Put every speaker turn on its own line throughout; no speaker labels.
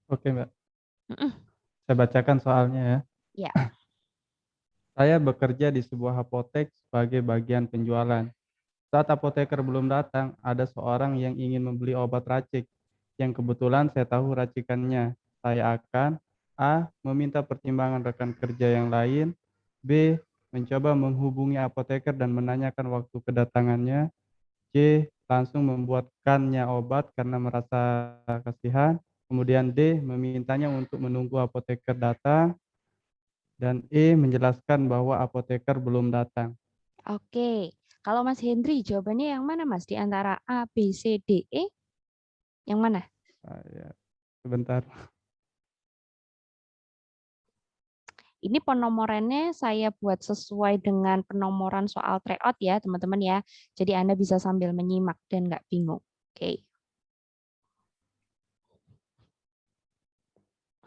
Oke, Mbak.
Mm-mm.
Saya bacakan soalnya ya.
Ya,
Saya bekerja di sebuah apotek sebagai bagian penjualan. Saat apoteker belum datang, ada seorang yang ingin membeli obat racik yang kebetulan saya tahu racikannya. Saya akan A. Meminta pertimbangan rekan kerja yang lain, B. Mencoba menghubungi apoteker dan menanyakan waktu kedatangannya, C. Langsung membuatkannya obat karena merasa kasihan, kemudian D. Memintanya untuk menunggu apoteker datang, dan E. Menjelaskan bahwa apoteker belum datang.
oke. Kalau Mas Hendri, jawabannya yang mana, Mas? Di antara A, B, C, D, E, yang mana?
Saya sebentar.
Ini penomorannya saya buat sesuai dengan penomoran soal tryout ya, teman-teman ya. Jadi Anda bisa sambil menyimak dan nggak bingung. Oke,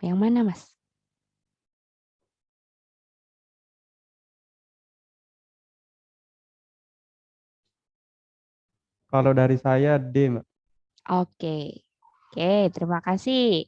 yang mana, Mas?
Kalau dari saya D, Mbak.
Oke, oke, terima kasih.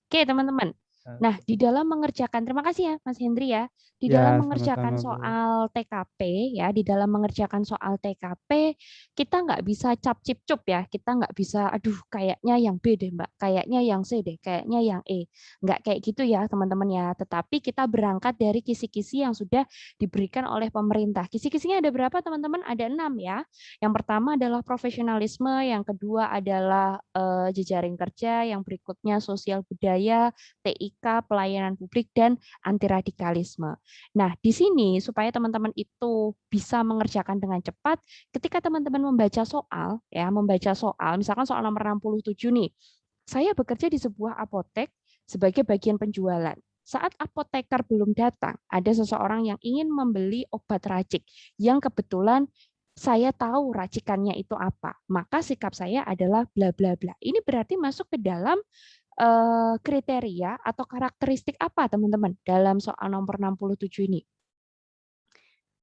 Oke, teman-teman. Nah, di dalam mengerjakan, terima kasih ya, Mas Hendri ya. Di
Ya,
dalam mengerjakan
sama-sama, Bu.
soal TKP ya, di dalam mengerjakan soal TKP, kita nggak bisa cap cip cup ya. Kita nggak bisa, aduh, kayaknya yang B deh, Mbak. Kayaknya yang C deh, kayaknya yang E. Nggak kayak gitu ya, teman-teman ya. Tetapi kita berangkat dari kisi-kisi yang sudah diberikan oleh pemerintah. Kisi-kisinya ada berapa, teman-teman? Ada 6 ya. Yang pertama adalah profesionalisme, yang kedua adalah jejaring kerja, yang berikutnya sosial budaya, TIK, pelayanan publik, dan anti radikalisme. Nah, di sini supaya teman-teman itu bisa mengerjakan dengan cepat, ketika teman-teman membaca soal, ya, membaca soal, misalkan soal nomor 67 nih, saya bekerja di sebuah apotek sebagai bagian penjualan. Saat apoteker belum datang, ada seseorang yang ingin membeli obat racik yang kebetulan saya tahu racikannya itu apa. Maka sikap saya adalah bla bla bla. Ini berarti masuk ke dalam kriteria atau karakteristik apa, teman-teman, dalam soal nomor 67 ini?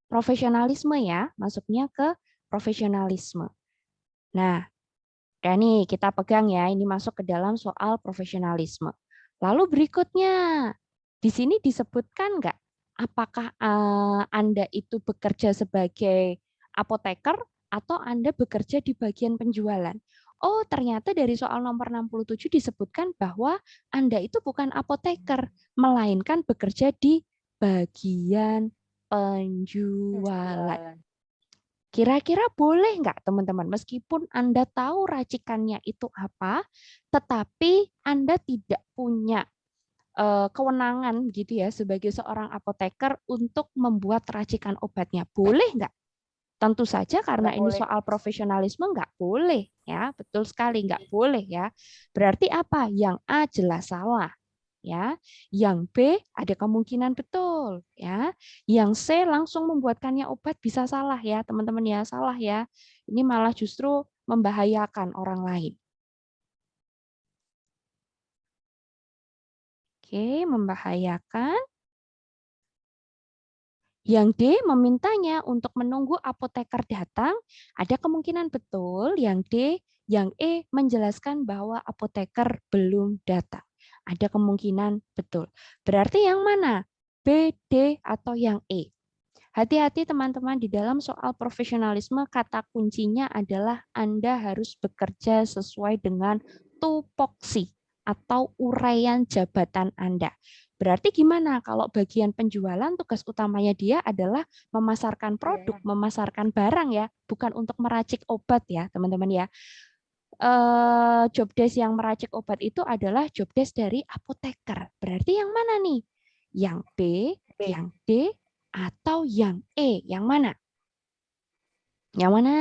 Profesionalisme ya, masuknya ke profesionalisme. Nah, dan nih kita pegang ya, ini masuk ke dalam soal profesionalisme. Lalu berikutnya, di sini disebutkan nggak apakah Anda itu bekerja sebagai apoteker atau Anda bekerja di bagian penjualan? Oh, ternyata dari soal nomor 67 disebutkan bahwa Anda itu bukan apoteker, melainkan bekerja di bagian penjualan.
Jualan.
Kira-kira boleh nggak teman-teman, meskipun Anda tahu racikannya itu apa, tetapi Anda tidak punya kewenangan gitu ya sebagai seorang apoteker untuk membuat racikan obatnya. Boleh nggak? Tentu saja karena
Nggak
ini
boleh.
soal profesionalisme nggak boleh ya, betul sekali nggak boleh ya. Berarti apa? Yang A jelas salah ya. Yang B ada kemungkinan betul ya. Yang C langsung membuatkannya obat bisa salah ya, teman-teman ya, salah ya. Ini malah justru membahayakan orang lain. Oke, membahayakan. Yang D memintanya untuk menunggu apoteker datang, ada kemungkinan betul. Yang D, yang E menjelaskan bahwa apoteker belum datang. Ada kemungkinan betul. Berarti yang mana? B, D, atau yang E? Hati-hati teman-teman, di dalam soal profesionalisme kata kuncinya adalah Anda harus bekerja sesuai dengan tupoksi atau uraian jabatan Anda. Berarti gimana kalau bagian penjualan tugas utamanya dia adalah memasarkan produk,
Iya.
memasarkan barang ya, bukan untuk meracik obat ya, teman-teman ya. Job desk yang meracik obat itu adalah job desk dari apoteker. Berarti yang mana nih? Yang B,
B.
yang D, atau yang E? Yang mana? Yang mana?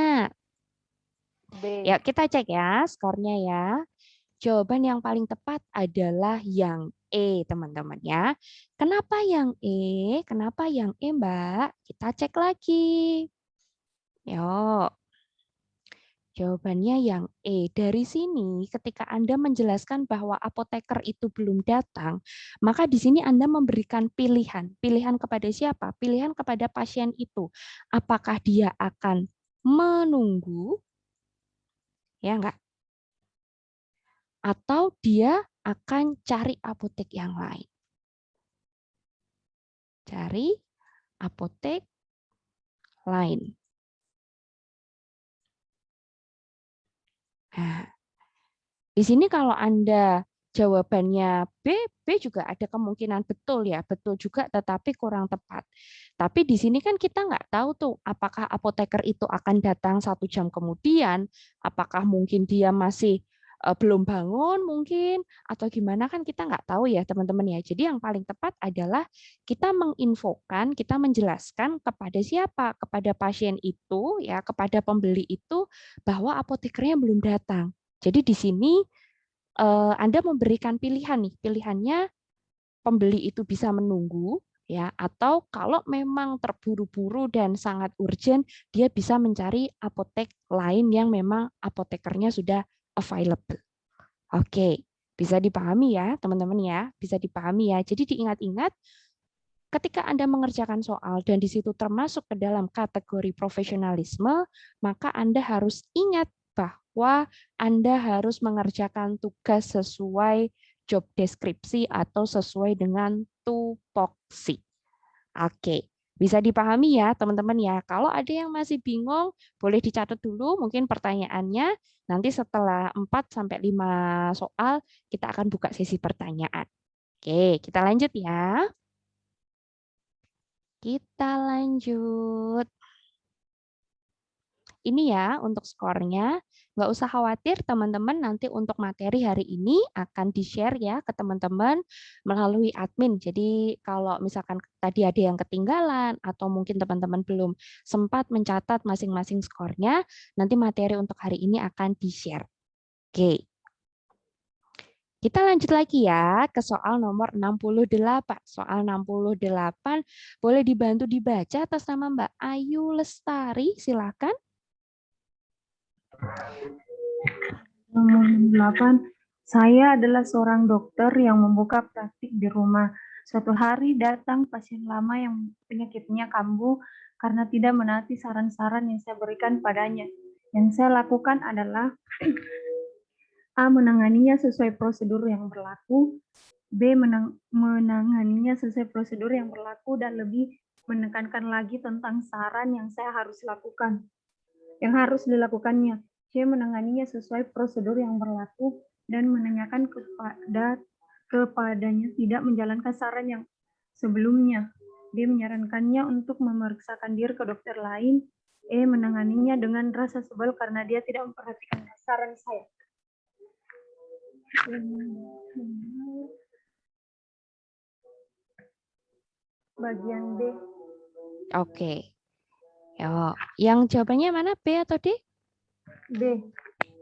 B.
Ya, kita cek ya skornya ya. Jawaban yang paling tepat adalah yang E, teman-teman ya. Kenapa yang E? Kenapa yang E, Mbak? Kita cek lagi. Yuk. Jawabannya yang E. Dari sini, ketika Anda menjelaskan bahwa apoteker itu belum datang, maka di sini Anda memberikan pilihan. Pilihan kepada siapa? Pilihan kepada pasien itu. Apakah dia akan menunggu, ya enggak? Atau dia akan cari apotek yang lain. Cari apotek lain. Nah, di sini kalau Anda jawabannya B juga ada kemungkinan betul ya, betul juga tetapi kurang tepat. Tapi di sini kan kita nggak tahu tuh apakah apoteker itu akan datang 1 jam kemudian, apakah mungkin dia masih belum bangun mungkin, atau gimana kan kita nggak tahu ya teman-teman ya. Jadi yang paling tepat adalah kita menginfokan, kita menjelaskan kepada siapa, kepada pasien itu ya, kepada pembeli itu bahwa apotekernya belum datang. Jadi di sini Anda memberikan pilihan nih, pilihannya pembeli itu bisa menunggu ya, atau kalau memang terburu-buru dan sangat urgent, dia bisa mencari apotek lain yang memang apotekernya sudah available. Oke, bisa dipahami ya teman-teman ya, bisa dipahami ya. Jadi diingat-ingat ketika Anda mengerjakan soal dan di situ termasuk ke dalam kategori profesionalisme, maka Anda harus ingat bahwa Anda harus mengerjakan tugas sesuai job deskripsi atau sesuai dengan tupoksi. Oke, bisa dipahami ya teman-teman ya. Kalau ada yang masih bingung, boleh dicatat dulu mungkin pertanyaannya. Nanti setelah 4-5 soal, kita akan buka sesi pertanyaan. Oke, kita lanjut ya. Kita lanjut. Ini ya untuk skornya. Nggak usah khawatir teman-teman, nanti untuk materi hari ini akan di-share ya ke teman-teman melalui admin. Jadi kalau misalkan tadi ada yang ketinggalan atau mungkin teman-teman belum sempat mencatat masing-masing skornya, nanti materi untuk hari ini akan di-share. Oke. Kita lanjut lagi ya ke soal nomor 68. Soal 68 boleh dibantu dibaca atas nama Mbak Ayu Lestari, silakan.
Nomor 8, saya adalah seorang dokter yang membuka praktik di rumah. Suatu hari datang pasien lama yang penyakitnya kambuh karena tidak menaati saran-saran yang saya berikan padanya. Yang saya lakukan adalah A. Menanganinya sesuai prosedur yang berlaku, B. Menanganinya sesuai prosedur yang berlaku dan lebih menekankan lagi tentang saran yang saya harus lakukan, yang harus dilakukannya. C. Menanganinya sesuai prosedur yang berlaku dan menanyakan kepadanya tidak menjalankan saran yang sebelumnya. D. Menyarankannya untuk memeriksakan diri ke dokter lain. E. Menanganinya dengan rasa sebel karena dia tidak memperhatikan saran saya. Bagian B.
Oke. Yo, yang jawabannya mana, B atau D?
B.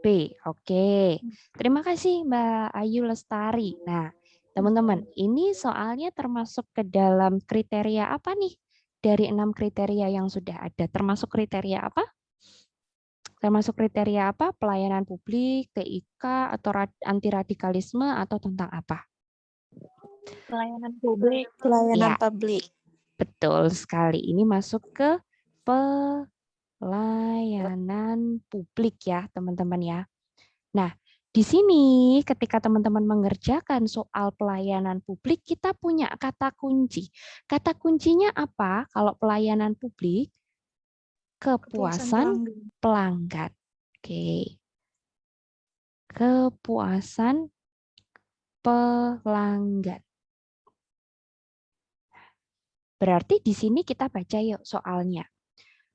B. Oke. Terima kasih Mbak Ayu Lestari. Nah, teman-teman, ini soalnya termasuk ke dalam kriteria apa nih? Dari 6 kriteria yang sudah ada, termasuk kriteria apa? Termasuk kriteria apa? Pelayanan publik, TIK, atau anti radikalisme, atau tentang apa?
Pelayanan publik. Pelayanan
Ya.
publik.
Betul sekali. Ini masuk ke pelayanan publik ya, teman-teman ya. Nah, di sini ketika teman-teman mengerjakan soal pelayanan publik, kita punya kata kunci. Kata kuncinya apa kalau pelayanan publik? Kepuasan pelanggan. Oke. Kepuasan pelanggan. Berarti di sini kita baca yuk soalnya.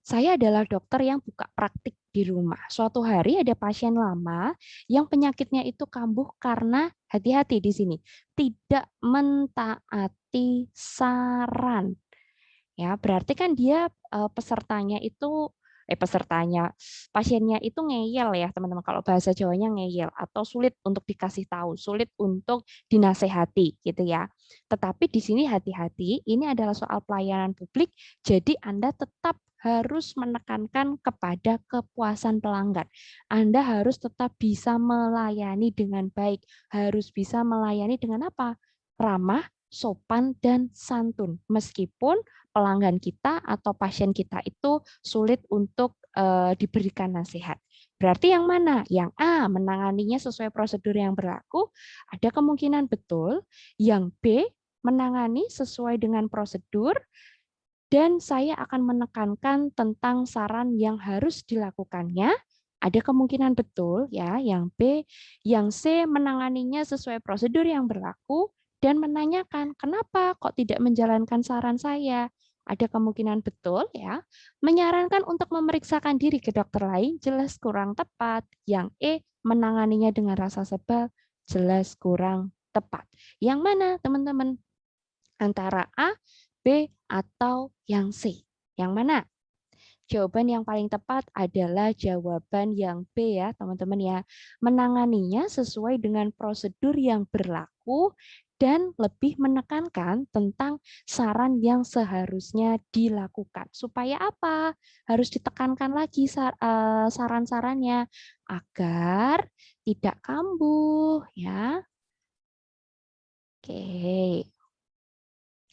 Saya adalah dokter yang buka praktik di rumah. Suatu hari ada pasien lama yang penyakitnya itu kambuh karena, hati-hati di sini, tidak mentaati saran. Ya, berarti kan dia pasiennya itu ngeyel ya, teman-teman. Kalau bahasa Jawanya ngeyel atau sulit untuk dikasih tahu, sulit untuk dinasehati gitu ya. Tetapi di sini hati-hati, ini adalah soal pelayanan publik, jadi Anda tetap harus menekankan kepada kepuasan pelanggan. Anda harus tetap bisa melayani dengan baik, harus bisa melayani dengan apa? Ramah, sopan, dan santun. Meskipun pelanggan kita atau pasien kita itu sulit untuk diberikan nasihat. Berarti yang mana? Yang A, menanganinya sesuai prosedur yang berlaku, ada kemungkinan betul. Yang B, menangani sesuai dengan prosedur, dan saya akan menekankan tentang saran yang harus dilakukannya. Ada kemungkinan betul ya, yang B. Yang C, menanganinya sesuai prosedur yang berlaku dan menanyakan kenapa kok tidak menjalankan saran saya. Ada kemungkinan betul ya, menyarankan untuk memeriksakan diri ke dokter lain jelas kurang tepat. Yang E, menanganinya dengan rasa sebal jelas kurang tepat. Yang mana teman-teman? Antara A, B, atau yang C? Yang mana? Jawaban yang paling tepat adalah jawaban yang B ya teman-teman ya. Menanganinya sesuai dengan prosedur yang berlaku dan lebih menekankan tentang saran yang seharusnya dilakukan. Supaya apa? Harus ditekankan lagi saran-sarannya agar tidak kambuh ya. Oke.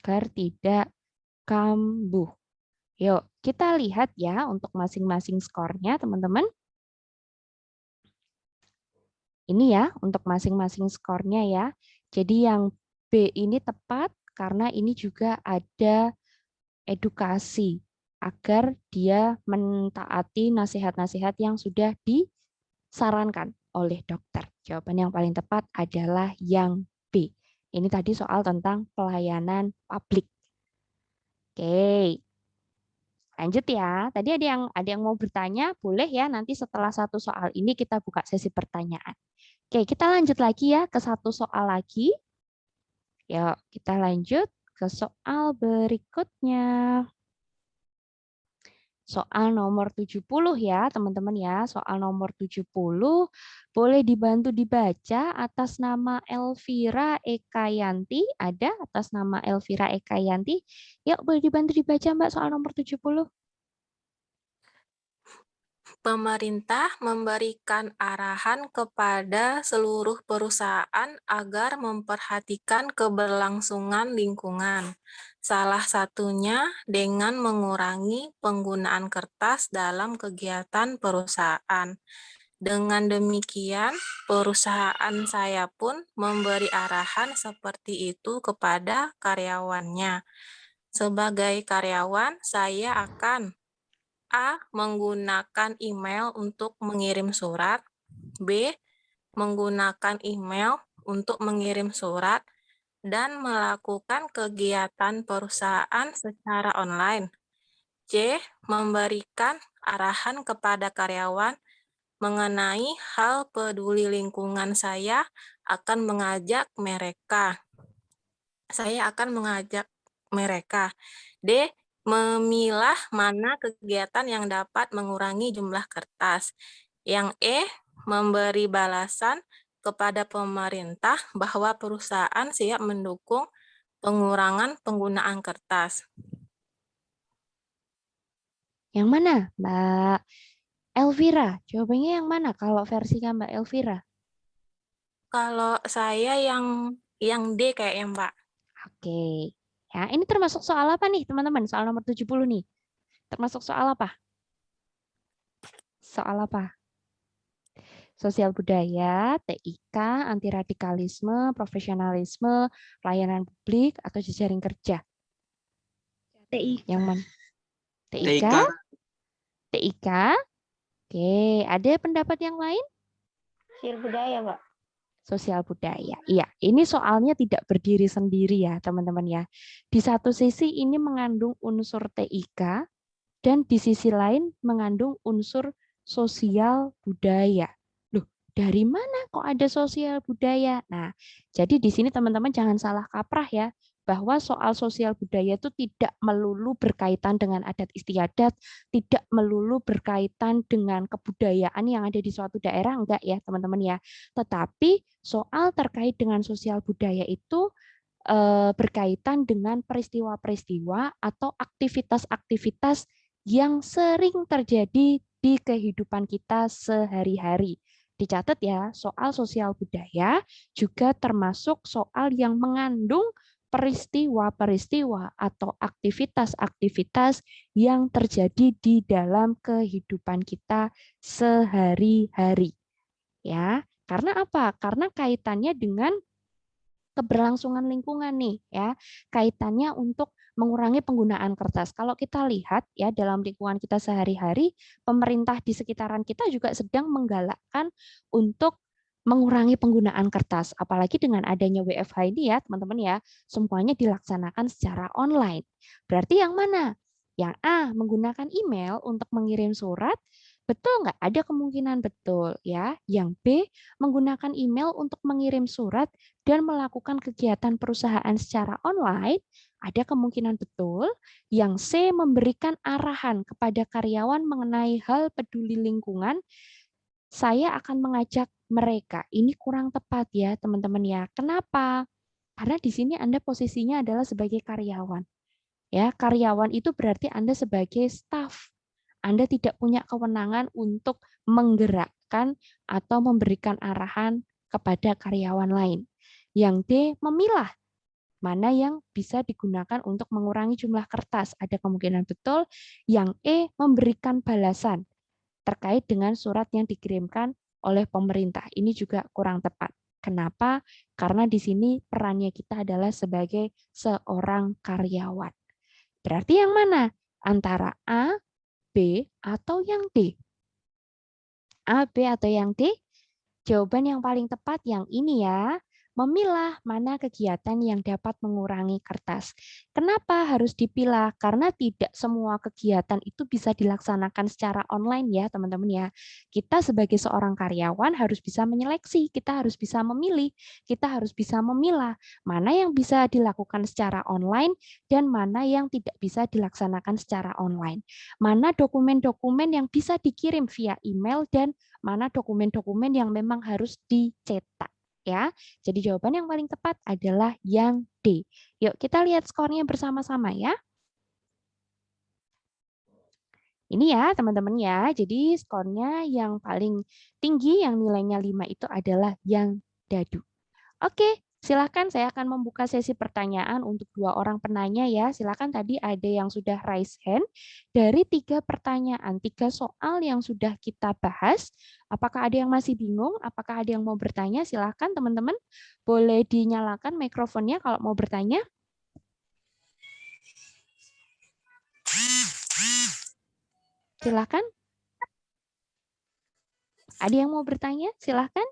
Agar tidak kambuh. Yuk, kita lihat ya untuk masing-masing skornya, teman-teman. Ini ya, untuk masing-masing skornya ya. Jadi yang B ini tepat karena ini juga ada edukasi agar dia mentaati nasihat-nasihat yang sudah disarankan oleh dokter. Jawaban yang paling tepat adalah yang B. Ini tadi soal tentang pelayanan publik. Oke. Lanjut ya. Tadi ada yang mau bertanya, boleh ya. Nanti setelah satu soal ini kita buka sesi pertanyaan. Oke, kita lanjut lagi ya ke satu soal lagi. Yuk, kita lanjut ke soal berikutnya. Soal nomor 70 ya, teman-teman ya. Soal nomor 70 boleh dibantu dibaca atas nama Elvira Ekayanti. Ada atas nama Elvira Ekayanti. Yuk, boleh dibantu dibaca Mbak soal nomor 70.
Pemerintah memberikan arahan kepada seluruh perusahaan agar memperhatikan keberlangsungan lingkungan. Salah satunya dengan mengurangi penggunaan kertas dalam kegiatan perusahaan. Dengan demikian, perusahaan saya pun memberi arahan seperti itu kepada karyawannya. Sebagai karyawan, saya akan A. Menggunakan email untuk mengirim surat. B. Menggunakan email untuk mengirim surat dan melakukan kegiatan perusahaan secara online. C. Memberikan arahan kepada karyawan mengenai hal peduli lingkungan. Saya akan mengajak mereka. D. Memilah mana kegiatan yang dapat mengurangi jumlah kertas. Yang E, memberi balasan kepada pemerintah bahwa perusahaan siap mendukung pengurangan penggunaan kertas.
Yang mana, Mbak Elvira? Jawabannya yang mana kalau versinya Mbak Elvira?
Kalau saya yang D kayaknya, Mbak.
Oke. Ya, ini termasuk soal apa nih, teman-teman? Soal nomor 70 nih. Termasuk soal apa? Soal apa? Sosial budaya, TIK, anti radikalisme, profesionalisme, pelayanan publik, atau jejaring kerja?
TI.
Yang mana? TIK?
TIK.
TIK? Oke, ada pendapat yang lain?
Sosial budaya, Mbak.
Sosial budaya. Iya, ini soalnya tidak berdiri sendiri ya, teman-teman ya. Di satu sisi ini mengandung unsur TIK dan di sisi lain mengandung unsur sosial budaya. Loh, dari mana kok ada sosial budaya? Nah, jadi di sini teman-teman jangan salah kaprah ya, bahwa soal sosial budaya itu tidak melulu berkaitan dengan adat istiadat, tidak melulu berkaitan dengan kebudayaan yang ada di suatu daerah, enggak ya teman-teman ya. Tetapi soal terkait dengan sosial budaya itu berkaitan dengan peristiwa-peristiwa atau aktivitas-aktivitas yang sering terjadi di kehidupan kita sehari-hari. Dicatat ya, soal sosial budaya juga termasuk soal yang mengandung peristiwa-peristiwa atau aktivitas-aktivitas yang terjadi di dalam kehidupan kita sehari-hari. Ya, karena apa? Karena kaitannya dengan keberlangsungan lingkungan nih ya, kaitannya untuk mengurangi penggunaan kertas. Kalau kita lihat ya dalam lingkungan kita sehari-hari, pemerintah di sekitaran kita juga sedang menggalakkan untuk mengurangi penggunaan kertas. Apalagi dengan adanya WFH ini ya teman-teman ya, semuanya dilaksanakan secara online. Berarti yang mana? Yang A, menggunakan email untuk mengirim surat. Betul nggak? Ada kemungkinan betul ya. Yang B, menggunakan email untuk mengirim surat dan melakukan kegiatan perusahaan secara online, ada kemungkinan betul. Yang C, memberikan arahan kepada karyawan mengenai hal peduli lingkungan. Saya akan mengajak mereka. Ini kurang tepat ya teman-teman ya. Kenapa? Karena di sini Anda posisinya adalah sebagai karyawan. Ya, karyawan itu berarti Anda sebagai staf. Anda tidak punya kewenangan untuk menggerakkan atau memberikan arahan kepada karyawan lain. Yang D, memilah mana yang bisa digunakan untuk mengurangi jumlah kertas. Ada kemungkinan betul. Yang E, memberikan balasan terkait dengan surat yang dikirimkan oleh pemerintah. Ini juga kurang tepat. Kenapa? Karena di sini perannya kita adalah sebagai seorang karyawan. Berarti yang mana? Antara A, B, atau yang D? A, B, atau yang D? Jawaban yang paling tepat yang ini ya. Memilah mana kegiatan yang dapat mengurangi kertas. Kenapa harus dipilah? Karena tidak semua kegiatan itu bisa dilaksanakan secara online ya teman-teman ya. Kita sebagai seorang karyawan harus bisa menyeleksi, kita harus bisa memilih, kita harus bisa memilah mana yang bisa dilakukan secara online dan mana yang tidak bisa dilaksanakan secara online. Mana dokumen-dokumen yang bisa dikirim via email dan mana dokumen-dokumen yang memang harus dicetak ya. Jadi jawaban yang paling tepat adalah yang D. Yuk kita lihat skornya bersama-sama ya. Ini ya teman-teman ya. Jadi skornya yang paling tinggi yang nilainya 5 itu adalah yang dadu. Oke, silakan saya akan membuka sesi pertanyaan untuk 2 orang penanya ya. Silakan, tadi ada yang sudah raise hand. Dari 3 pertanyaan, 3 soal yang sudah kita bahas, apakah ada yang masih bingung? Apakah ada yang mau bertanya? Silakan teman-teman. Boleh dinyalakan mikrofonnya kalau mau bertanya. Silakan. Ada yang mau bertanya? Silakan.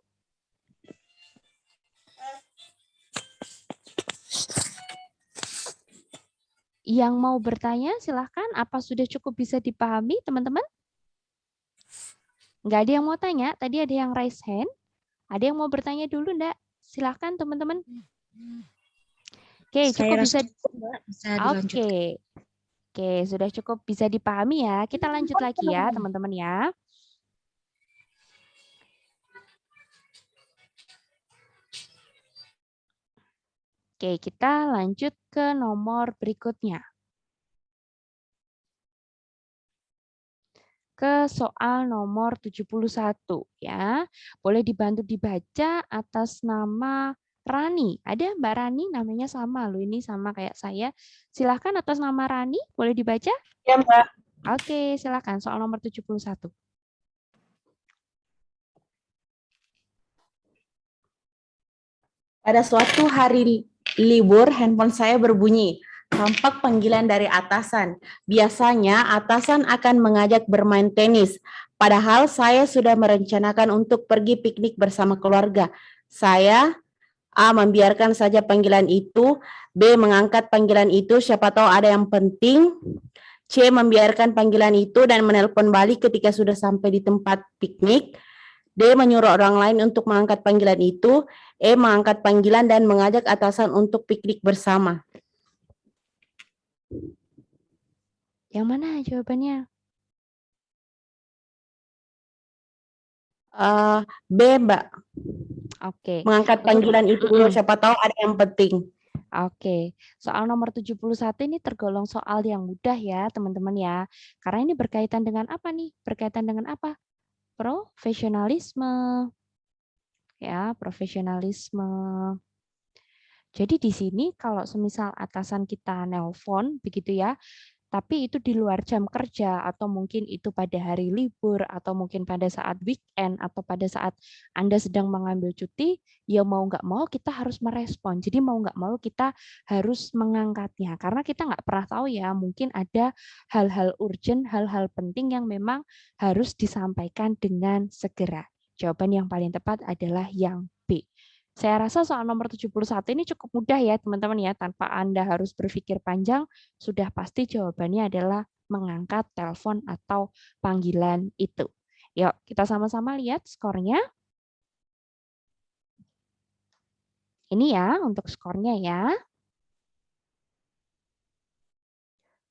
Yang mau bertanya, silahkan. Apa sudah cukup bisa dipahami, teman-teman? Nggak ada yang mau tanya? Tadi ada yang raise hand. Ada yang mau bertanya dulu, enggak? Silahkan, teman-teman. Oke, cukup bisa. Oke. Oke, sudah cukup bisa dipahami ya. Kita lanjut lagi ya, teman-teman ya. Oke, kita lanjut ke nomor berikutnya. Ke soal nomor 71 ya. Boleh dibantu dibaca atas nama Rani. Ada Mbak Rani, namanya sama loh, ini sama kayak saya. Silahkan atas nama Rani, boleh dibaca?
Ya, Mbak.
Oke, silahkan soal nomor 71.
Pada suatu hari libur, handphone saya berbunyi. Tampak panggilan dari atasan. Biasanya atasan akan mengajak bermain tenis. Padahal saya sudah merencanakan untuk pergi piknik bersama keluarga. Saya A, membiarkan saja panggilan itu. B, mengangkat panggilan itu, siapa tahu ada yang penting. C, membiarkan panggilan itu dan menelpon balik ketika sudah sampai di tempat piknik. D, menyuruh orang lain untuk mengangkat panggilan itu. E, mengangkat panggilan dan mengajak atasan untuk piknik bersama.
Yang mana jawabannya?
B, Mbak.
Oke.
Mengangkat panggilan itu dulu, siapa tahu ada yang penting.
Oke, soal nomor 71 ini tergolong soal yang mudah ya teman-teman ya. Karena ini berkaitan dengan apa nih? Berkaitan dengan apa? Profesionalisme. Ya, profesionalisme. Jadi di sini kalau semisal atasan kita nelpon begitu ya, tapi itu di luar jam kerja atau mungkin itu pada hari libur atau mungkin pada saat weekend atau pada saat Anda sedang mengambil cuti, ya mau nggak mau kita harus merespon. Jadi mau nggak mau kita harus mengangkatnya karena kita nggak pernah tahu ya, mungkin ada hal-hal urgent, hal-hal penting yang memang harus disampaikan dengan segera. Jawaban yang paling tepat adalah yang B. Saya rasa soal nomor 71 ini cukup mudah ya teman-teman ya, tanpa Anda harus berpikir panjang, sudah pasti jawabannya adalah mengangkat telepon atau panggilan itu. Yuk, kita sama-sama lihat skornya. Ini ya untuk skornya ya.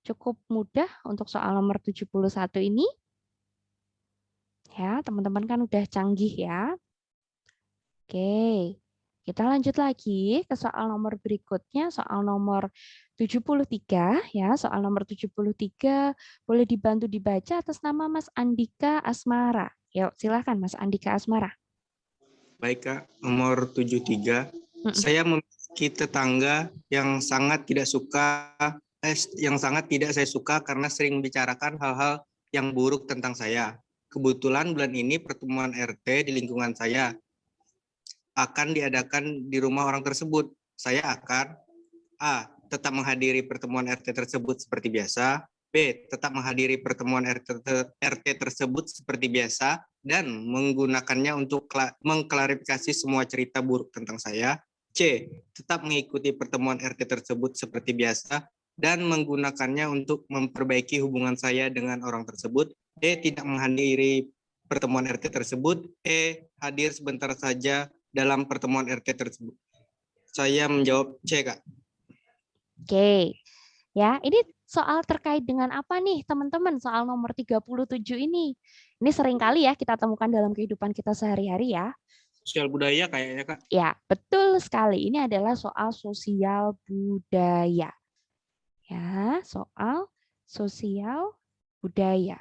Cukup mudah untuk soal nomor 71 ini. Ya, teman-teman kan udah canggih ya. Oke. Kita lanjut lagi ke soal nomor berikutnya, soal nomor 73 ya. Soal nomor 73 boleh dibantu dibaca atas nama Mas Andika Asmara. Yuk, silakan Mas Andika Asmara.
Baik Kak, nomor 73. Saya memiliki tetangga yang sangat tidak saya suka karena sering membicarakan hal-hal yang buruk tentang saya. Kebetulan bulan ini pertemuan RT di lingkungan saya akan diadakan di rumah orang tersebut. Saya akan A. Tetap menghadiri pertemuan RT tersebut seperti biasa. B. Tetap menghadiri pertemuan RT tersebut seperti biasa dan menggunakannya untuk mengklarifikasi semua cerita buruk tentang saya. C. Tetap mengikuti pertemuan RT tersebut seperti biasa dan menggunakannya untuk memperbaiki hubungan saya dengan orang tersebut. D. Tidak menghadiri pertemuan RT tersebut. E. Hadir sebentar saja dalam pertemuan RT tersebut. Saya menjawab C, Kak.
Oke. Ya, ini soal terkait dengan apa nih, teman-teman? Soal nomor 37 ini. Ini sering kali ya kita temukan dalam kehidupan kita sehari-hari ya.
Sosial budaya kayaknya, Kak.
Ya, betul sekali. Ini adalah soal sosial budaya. Ya, soal sosial budaya.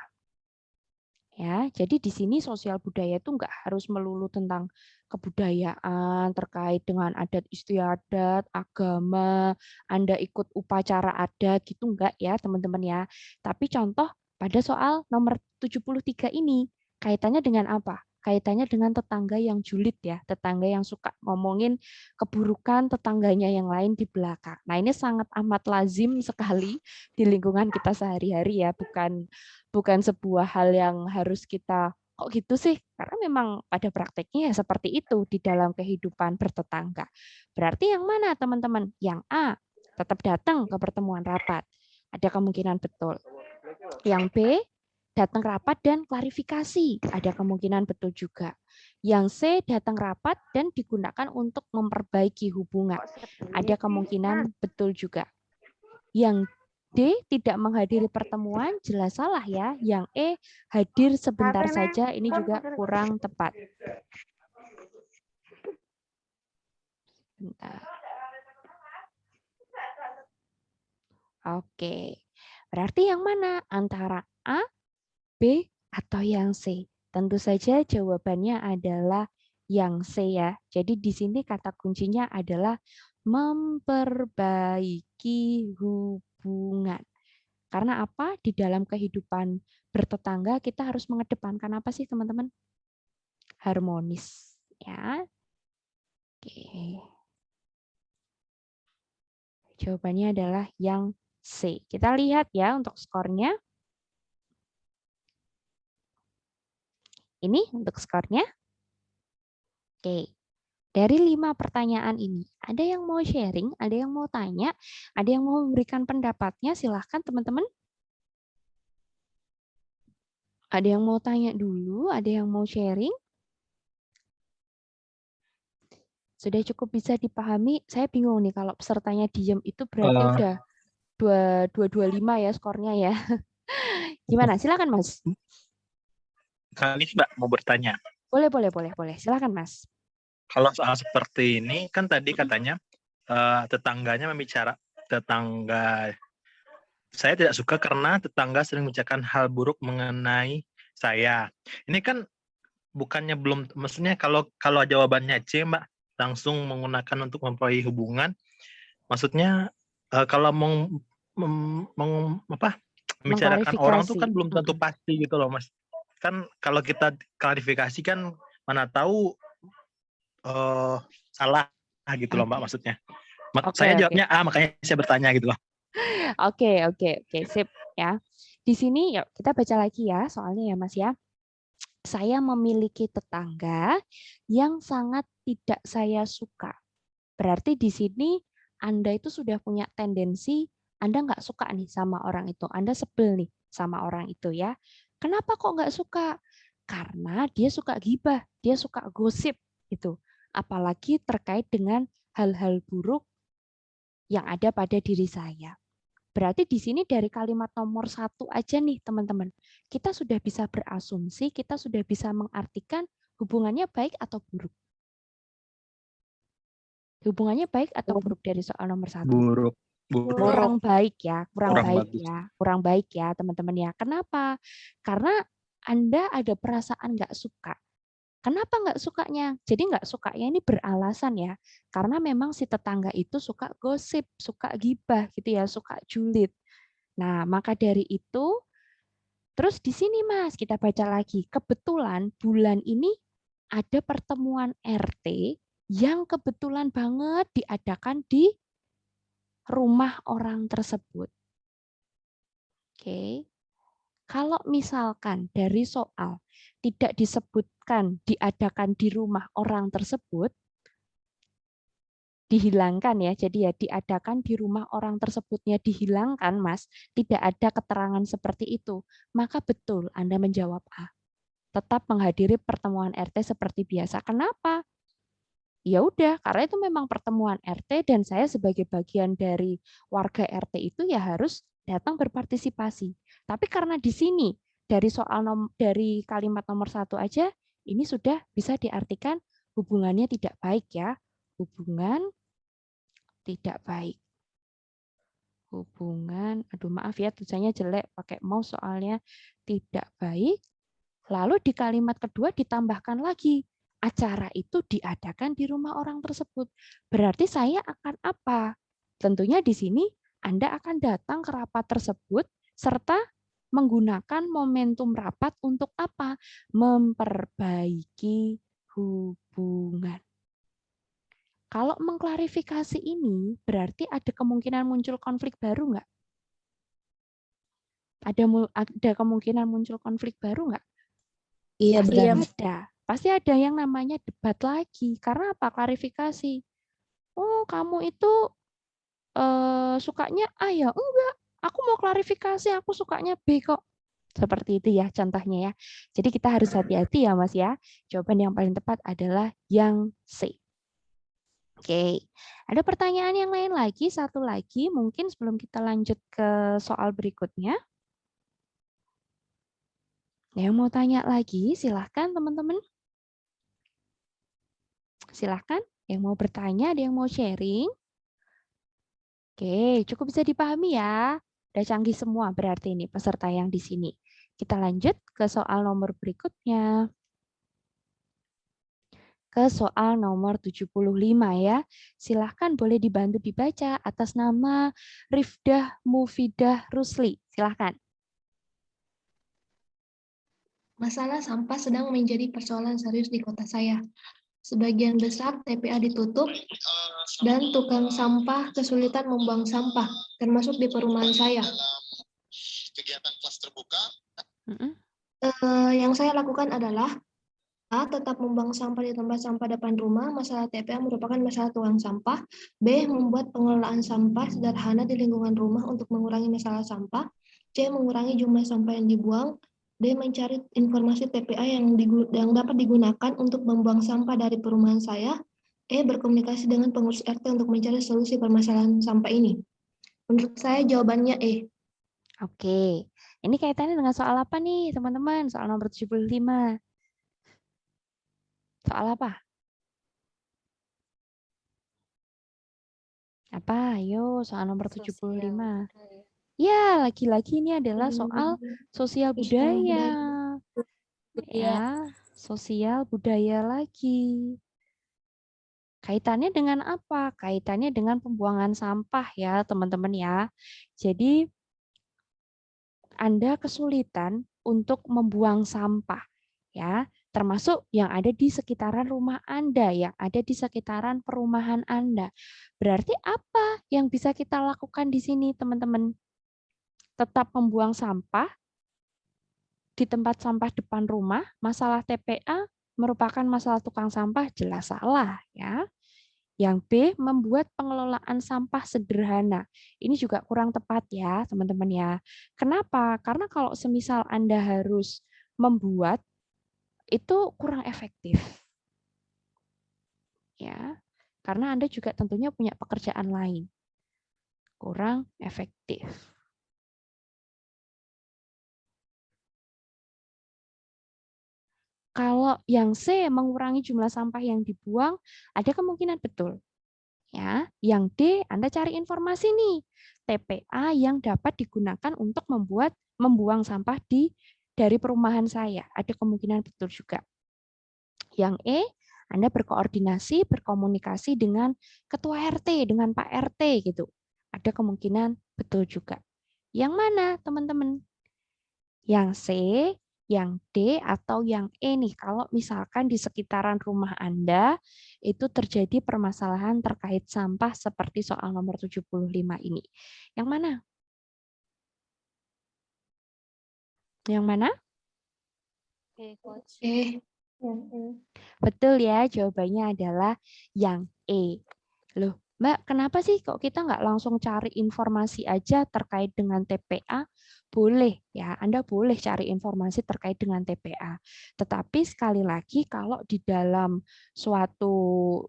Ya, jadi di sini sosial budaya itu enggak harus melulu tentang kebudayaan terkait dengan adat istiadat, agama, Anda ikut upacara adat gitu enggak ya, teman-teman ya. Tapi contoh pada soal nomor 73 ini kaitannya dengan apa? Kaitannya dengan tetangga yang julid ya, tetangga yang suka ngomongin keburukan tetangganya yang lain di belakang. Nah, ini sangat amat lazim sekali di lingkungan kita sehari-hari ya, bukan sebuah hal yang harus kita kok gitu sih, karena memang pada prakteknya ya seperti itu di dalam kehidupan bertetangga. Berarti yang mana teman-teman? Yang A, tetap datang ke pertemuan rapat. Ada kemungkinan betul. Yang B, datang rapat dan klarifikasi. Ada kemungkinan betul juga. Yang C, datang rapat dan digunakan untuk memperbaiki hubungan. Ada kemungkinan betul juga. Yang D, tidak menghadiri pertemuan, jelas salah ya. Yang E, hadir sebentar saja, ini juga kurang tepat. Bentar. Oke, berarti yang mana? Antara A, B, atau yang C? Tentu saja jawabannya adalah yang C ya. Jadi di sini kata kuncinya adalah memperbaiki hubungan. Karena apa? Di dalam kehidupan bertetangga kita harus mengedepankan apa sih teman-teman? Harmonis ya. Oke. Jawabannya adalah yang C. Kita lihat ya untuk skornya. Ini untuk skornya. Oke. Dari 5 pertanyaan ini, ada yang mau sharing, ada yang mau tanya, ada yang mau memberikan pendapatnya, silahkan teman-teman. Ada yang mau tanya dulu, ada yang mau sharing. Sudah cukup bisa dipahami. Saya bingung nih kalau pesertanya diem itu berarti udah 225 ya skornya ya. Gimana? Silakan Mas.
Kali Mbak mau bertanya.
Boleh. Silakan Mas.
Kalau soal seperti ini kan tadi katanya tetangganya tetangga saya tidak suka karena tetangga sering membicarakan hal buruk mengenai saya. Ini kan bukannya belum, maksudnya kalau jawabannya C Mbak, langsung menggunakan untuk memperoleh hubungan. Maksudnya kalau membicarakan orang tuh kan belum tentu pasti gitu loh, Mas. Kan kalau kita klarifikasi kan mana tahu salah gitu loh, Mbak, maksudnya. Saya jawabnya A, makanya saya bertanya gitu loh.
Oke, sip ya. Di sini yuk kita baca lagi ya soalnya ya Mas ya. Saya memiliki tetangga yang sangat tidak saya suka. Berarti di sini Anda itu sudah punya tendensi, Anda nggak suka nih sama orang itu. Anda sebel nih sama orang itu ya. Kenapa kok nggak suka? Karena dia suka gibah, dia suka gosip gitu. Apalagi terkait dengan hal-hal buruk yang ada pada diri saya. Berarti di sini dari kalimat nomor 1 aja nih teman-teman, kita sudah bisa berasumsi, kita sudah bisa mengartikan hubungannya baik atau buruk. Hubungannya baik atau buruk dari soal nomor 1?
Buruk.
Kurang baik ya, kurang baik ya teman-teman ya. Kenapa? Karena Anda ada perasaan nggak suka. Kenapa nggak sukanya? Jadi nggak sukanya ini beralasan ya, karena memang si tetangga itu suka gosip, suka gibah gitu ya, suka julid. Nah, maka dari itu, terus di sini Mas, kita baca lagi. Kebetulan bulan ini ada pertemuan RT yang kebetulan banget diadakan di rumah orang tersebut. Oke. Kalau misalkan dari soal tidak disebutkan diadakan di rumah orang tersebut, dihilangkan ya, jadi ya diadakan di rumah orang tersebutnya dihilangkan Mas, tidak ada keterangan seperti itu, maka betul Anda menjawab A. Tetap menghadiri pertemuan RT seperti biasa. Kenapa? Ya udah, karena itu memang pertemuan RT dan saya sebagai bagian dari warga RT itu ya harus datang berpartisipasi. Tapi karena di sini dari dari kalimat nomor 1 aja ini sudah bisa diartikan hubungannya tidak baik ya. Hubungan tidak baik. Hubungan, aduh maaf ya tulisannya jelek pakai mouse soalnya tidak baik. Lalu di kalimat kedua ditambahkan lagi acara itu diadakan di rumah orang tersebut. Berarti saya akan apa? Tentunya di sini Anda akan datang ke rapat tersebut serta menggunakan momentum rapat untuk apa? Memperbaiki hubungan. Kalau mengklarifikasi ini, berarti ada kemungkinan muncul konflik baru nggak? Ada kemungkinan muncul konflik baru nggak?
Iya,
Pasti
benar.
ada. Pasti ada yang namanya debat lagi. Karena apa? Klarifikasi. Oh, kamu itu sukanya A ya? Enggak. Aku mau klarifikasi, aku sukanya B kok. Seperti itu ya contohnya ya. Jadi kita harus hati-hati ya Mas ya. Jawaban yang paling tepat adalah yang C. Oke. Ada pertanyaan yang lain lagi? Satu lagi mungkin sebelum kita lanjut ke soal berikutnya. Yang mau tanya lagi, silahkan teman-teman. Silahkan, yang mau bertanya, ada yang mau sharing. Oke, cukup bisa dipahami ya. Udah canggih semua berarti ini peserta yang di sini. Kita lanjut ke soal nomor berikutnya. Ke soal nomor 75 ya. Silahkan boleh dibantu dibaca atas nama Rifdah Mufidah Rusli. Silahkan.
Masalah sampah sedang menjadi persoalan serius di kota saya. Sebagian besar TPA ditutup dan tukang sampah kesulitan membuang sampah, termasuk di perumahan saya.
Kegiatan kelas terbuka.
Yang saya lakukan adalah A. Tetap membuang sampah di tempat sampah depan rumah. Masalah TPA merupakan masalah tukang sampah. B. Membuat pengelolaan sampah sederhana di lingkungan rumah untuk mengurangi masalah sampah. C. Mengurangi jumlah sampah yang dibuang. D. Mencari informasi TPA yang dapat digunakan untuk membuang sampah dari perumahan saya. E. Berkomunikasi dengan pengurus RT untuk mencari solusi permasalahan sampah ini. Menurut saya jawabannya E.
Oke, ini kaitannya dengan soal apa nih teman-teman? Soal nomor 75. Soal apa? Apa? Ayo, soal nomor 75. Ya, lagi-lagi ini adalah soal sosial budaya. Ya, sosial budaya lagi. Kaitannya dengan apa? Kaitannya dengan pembuangan sampah ya, teman-teman ya. Jadi Anda kesulitan untuk membuang sampah ya, termasuk yang ada di sekitaran rumah Anda, yang ada di sekitaran perumahan Anda. Berarti apa yang bisa kita lakukan di sini, teman-teman? Tetap membuang sampah di tempat sampah depan rumah. Masalah TPA merupakan masalah tukang sampah, jelas salah ya. Yang B, membuat pengelolaan sampah sederhana. Ini juga kurang tepat ya, teman-teman ya. Kenapa? Karena kalau semisal Anda harus membuat, itu kurang efektif. Ya, karena Anda juga tentunya punya pekerjaan lain. Kurang efektif. Kalau yang C, mengurangi jumlah sampah yang dibuang, ada kemungkinan betul. Ya, yang D, Anda cari informasi nih, TPA yang dapat digunakan untuk membuang sampah dari perumahan saya. Ada kemungkinan betul juga. Yang E, Anda berkoordinasi, berkomunikasi dengan ketua RT, dengan Pak RT gitu. Ada kemungkinan betul juga. Yang mana, teman-teman? Yang C, yang D, atau yang E nih, kalau misalkan di sekitaran rumah Anda itu terjadi permasalahan terkait sampah seperti soal nomor 75 ini. Yang mana? Yang mana? Betul ya, jawabannya adalah yang E. Loh, Mbak, kenapa sih kok kita nggak langsung cari informasi aja terkait dengan TPA? Boleh ya, Anda boleh cari informasi terkait dengan TPA. Tetapi sekali lagi kalau di dalam suatu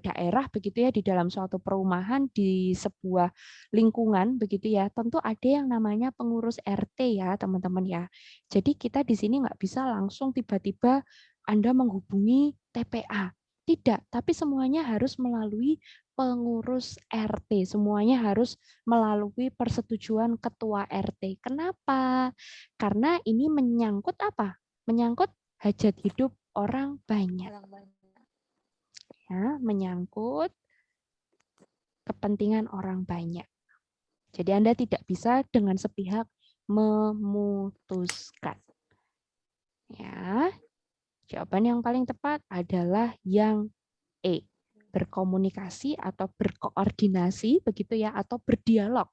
daerah begitu ya, di dalam suatu perumahan, di sebuah lingkungan begitu ya, tentu ada yang namanya pengurus RT ya, teman-teman ya. Jadi kita di sini nggak bisa langsung tiba-tiba Anda menghubungi TPA. Tidak, tapi semuanya harus melalui pengurus RT. Semuanya harus melalui persetujuan ketua RT. Kenapa? Karena ini menyangkut apa? Menyangkut hajat hidup orang banyak. Ya, menyangkut kepentingan orang banyak. Jadi Anda tidak bisa dengan sepihak memutuskan. Ya. Jawaban yang paling tepat adalah yang E. Berkomunikasi atau berkoordinasi begitu ya, atau berdialog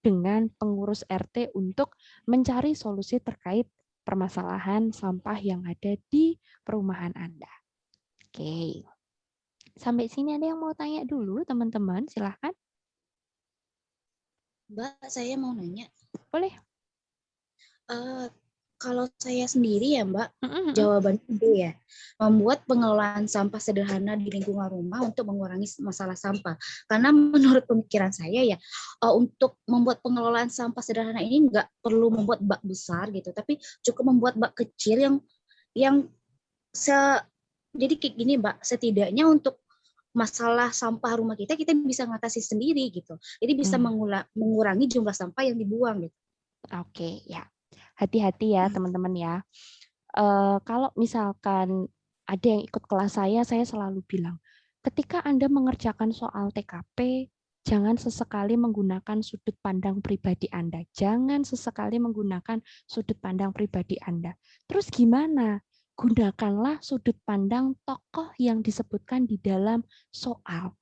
dengan pengurus RT untuk mencari solusi terkait permasalahan sampah yang ada di perumahan Anda. Oke. Sampai sini ada yang mau tanya dulu, teman-teman? Silahkan.
Mbak, saya mau nanya.
Boleh.
Kalau saya sendiri ya Mbak, jawabannya B ya. Membuat pengelolaan sampah sederhana di lingkungan rumah untuk mengurangi masalah sampah. Karena menurut pemikiran saya ya, untuk membuat pengelolaan sampah sederhana ini nggak perlu membuat bak besar gitu, tapi cukup membuat bak kecil jadi kayak gini Mbak, setidaknya untuk masalah sampah rumah kita bisa ngatasi sendiri gitu. Jadi bisa mengurangi jumlah sampah yang dibuang gitu.
Oke, ya. Hati-hati ya teman-teman ya. Kalau misalkan ada yang ikut kelas saya selalu bilang, ketika Anda mengerjakan soal TKP, jangan sesekali menggunakan sudut pandang pribadi Anda. Jangan sesekali menggunakan sudut pandang pribadi Anda. Terus gimana? Gunakanlah sudut pandang tokoh yang disebutkan di dalam soal.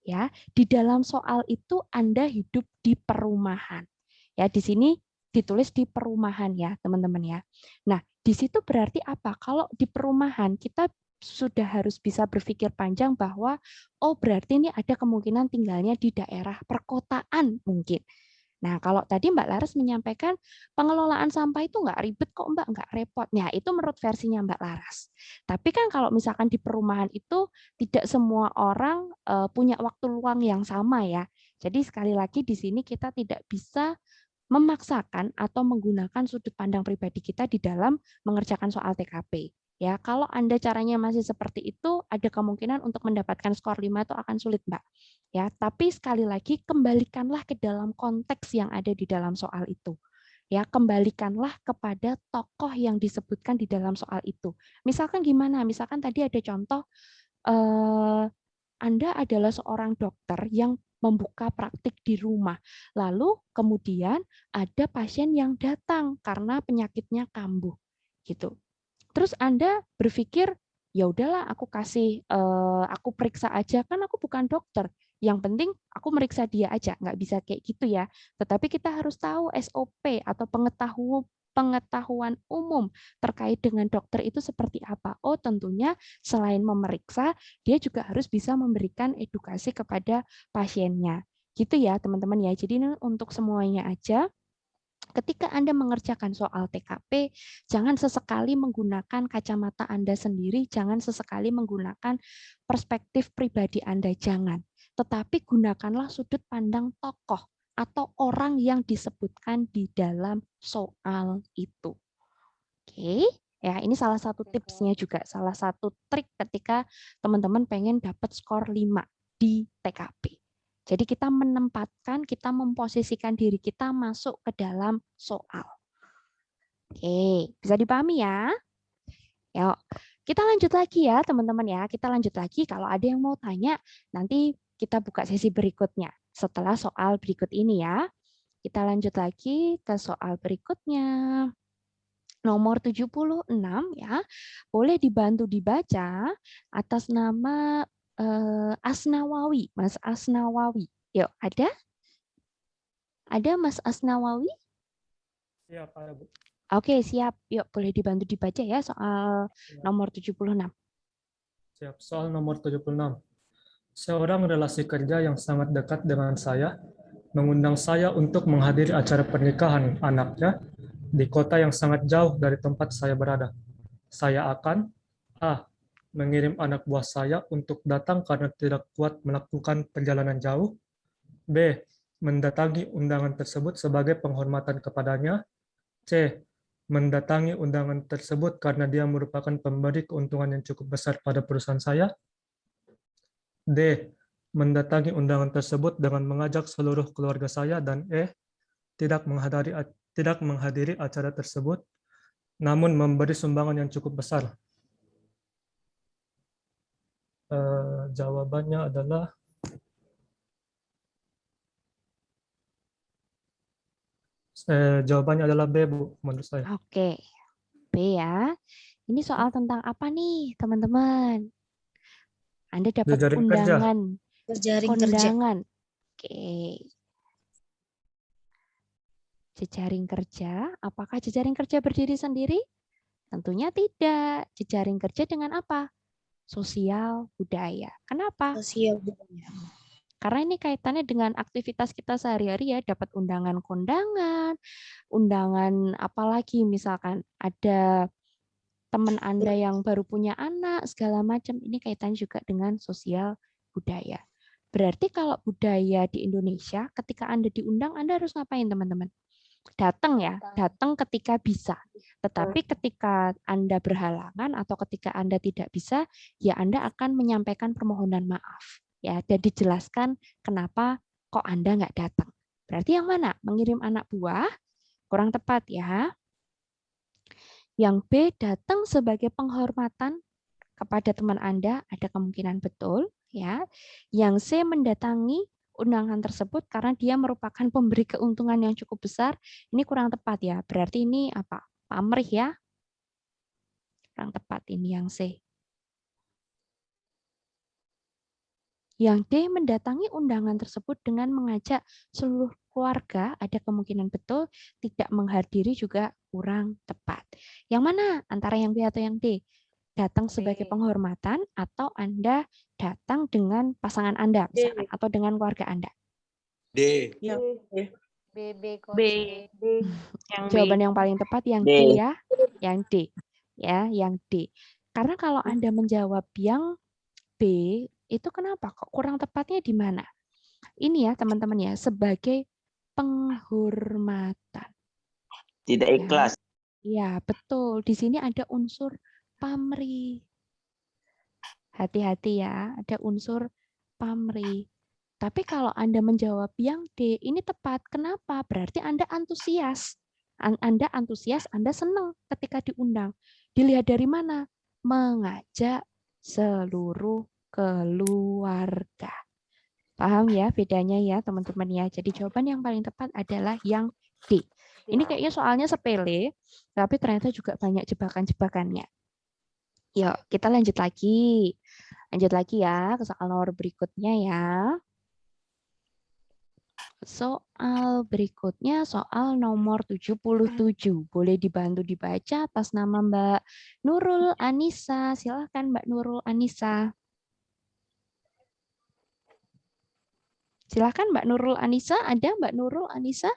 Ya, di dalam soal itu Anda hidup di perumahan. Ya, di sini ditulis di perumahan ya, teman-teman ya. Nah, di situ berarti apa? Kalau di perumahan kita sudah harus bisa berpikir panjang bahwa oh berarti ini ada kemungkinan tinggalnya di daerah perkotaan mungkin. Nah, kalau tadi Mbak Laras menyampaikan pengelolaan sampah itu nggak ribet kok Mbak, nggak repot. Nah, itu menurut versinya Mbak Laras. Tapi kan kalau misalkan di perumahan itu tidak semua orang punya waktu luang yang sama ya. Jadi sekali lagi di sini kita tidak bisa memaksakan atau menggunakan sudut pandang pribadi kita di dalam mengerjakan soal TKP. Ya, kalau Anda caranya masih seperti itu, ada kemungkinan untuk mendapatkan skor 5 itu akan sulit, Mbak. Ya, tapi sekali lagi kembalikanlah ke dalam konteks yang ada di dalam soal itu. Ya, kembalikanlah kepada tokoh yang disebutkan di dalam soal itu. Misalkan gimana? Misalkan tadi ada contoh Anda adalah seorang dokter yang membuka praktik di rumah. Lalu kemudian ada pasien yang datang karena penyakitnya kambuh gitu. Terus Anda berpikir, ya udahlah aku aku periksa aja, kan aku bukan dokter. Yang penting aku meriksa dia aja, nggak bisa kayak gitu ya. Tetapi kita harus tahu SOP atau pengetahuan umum terkait dengan dokter itu seperti apa. Oh, tentunya selain memeriksa, dia juga harus bisa memberikan edukasi kepada pasiennya. Gitu ya, teman-teman ya. Jadi ini untuk semuanya aja. Ketika Anda mengerjakan soal TKP, jangan sesekali menggunakan kacamata Anda sendiri, jangan sesekali menggunakan perspektif pribadi Anda, jangan. Tetapi gunakanlah sudut pandang tokoh atau orang yang disebutkan di dalam soal itu. Oke, ya ini salah satu tipsnya juga, salah satu trik ketika teman-teman pengen dapat skor 5 di TKP. Jadi kita menempatkan, kita memposisikan diri kita masuk ke dalam soal. Oke, bisa dipahami ya? Yuk, kita lanjut lagi ya teman-teman ya. Kita lanjut lagi, kalau ada yang mau tanya, nanti kita buka sesi berikutnya setelah soal berikut ini ya. Kita lanjut lagi ke soal berikutnya. Nomor 76 ya, boleh dibantu dibaca atas nama Asnawawi, Mas Asnawawi. Yuk, ada? Ada Mas Asnawawi?
Siap, ada Bu.
Oke, siap. Yuk, boleh dibantu dibaca ya soal nomor 76.
Siap, soal nomor 76. Seorang relasi kerja yang sangat dekat dengan saya mengundang saya untuk menghadiri acara pernikahan anaknya di kota yang sangat jauh dari tempat saya berada. Saya akan A. Mengirim anak buah saya untuk datang karena tidak kuat melakukan perjalanan jauh. B. Mendatangi undangan tersebut sebagai penghormatan kepadanya. C. Mendatangi undangan tersebut karena dia merupakan pemberi keuntungan yang cukup besar pada perusahaan saya. D. Mendatangi undangan tersebut dengan mengajak seluruh keluarga saya. Dan E. Tidak menghadiri acara tersebut, namun memberi sumbangan yang cukup besar. Jawabannya adalah B, Bu, menurut saya.
Oke, B ya. Ini soal tentang apa nih, teman-teman? Anda dapat
Jejaring kerja.
undangan,
Jejaring kerja.
kondangan. Oke. Jejaring kerja, apakah jejaring kerja berdiri sendiri? Tentunya tidak. Jejaring kerja dengan apa? Sosial budaya. Kenapa?
Sosial budaya.
Karena ini kaitannya dengan aktivitas kita sehari-hari ya, dapat undangan kondangan, undangan apalagi misalkan ada teman Anda yang baru punya anak, segala macam. Ini kaitannya juga dengan sosial budaya. Berarti kalau budaya di Indonesia, ketika Anda diundang, Anda harus ngapain teman-teman? Datang ya, datang ketika bisa. Tetapi ketika Anda berhalangan atau ketika Anda tidak bisa, ya Anda akan menyampaikan permohonan maaf. Ya, dan dijelaskan kenapa kok Anda nggak datang. Berarti yang mana? Mengirim anak buah? Kurang tepat ya. Yang B, datang sebagai penghormatan kepada teman Anda, ada kemungkinan betul. Ya. Yang C, mendatangi undangan tersebut karena dia merupakan pemberi keuntungan yang cukup besar. Ini kurang tepat ya. Berarti ini apa? Pamrih ya. Kurang tepat ini yang C. Yang D, mendatangi undangan tersebut dengan mengajak seluruh keluarga, ada kemungkinan betul. Tidak menghadiri juga kurang tepat. Yang mana antara yang B atau yang D? Datang sebagai penghormatan atau Anda datang dengan pasangan Anda misalkan, atau dengan keluarga Anda?
D.
B.
Jawaban yang paling tepat yang D ya, yang D. Ya, yang D. Karena kalau Anda menjawab yang B, itu kenapa kok kurang tepatnya di mana? Ini ya teman-teman ya, sebagai penghormatan.
Tidak ikhlas.
Ya, betul. Di sini ada unsur pamrih. Hati-hati ya, ada unsur pamrih. Tapi kalau Anda menjawab yang D, ini tepat. Kenapa? Berarti Anda antusias. Anda antusias, Anda senang ketika diundang. Dilihat dari mana? Mengajak seluruh keluarga. Paham ya bedanya ya teman-teman ya. Jadi jawaban yang paling tepat adalah yang D. Ini kayaknya soalnya sepele, tapi ternyata juga banyak jebakan-jebakannya. Yuk, kita lanjut lagi. Lanjut lagi ya ke soal nomor berikutnya ya. Soal berikutnya soal nomor 77. Boleh dibantu dibaca atas nama Mbak Nurul Anissa. Silahkan Mbak Nurul Anissa. Silahkan Mbak Nurul Anissa. Ada Mbak Nurul Anissa?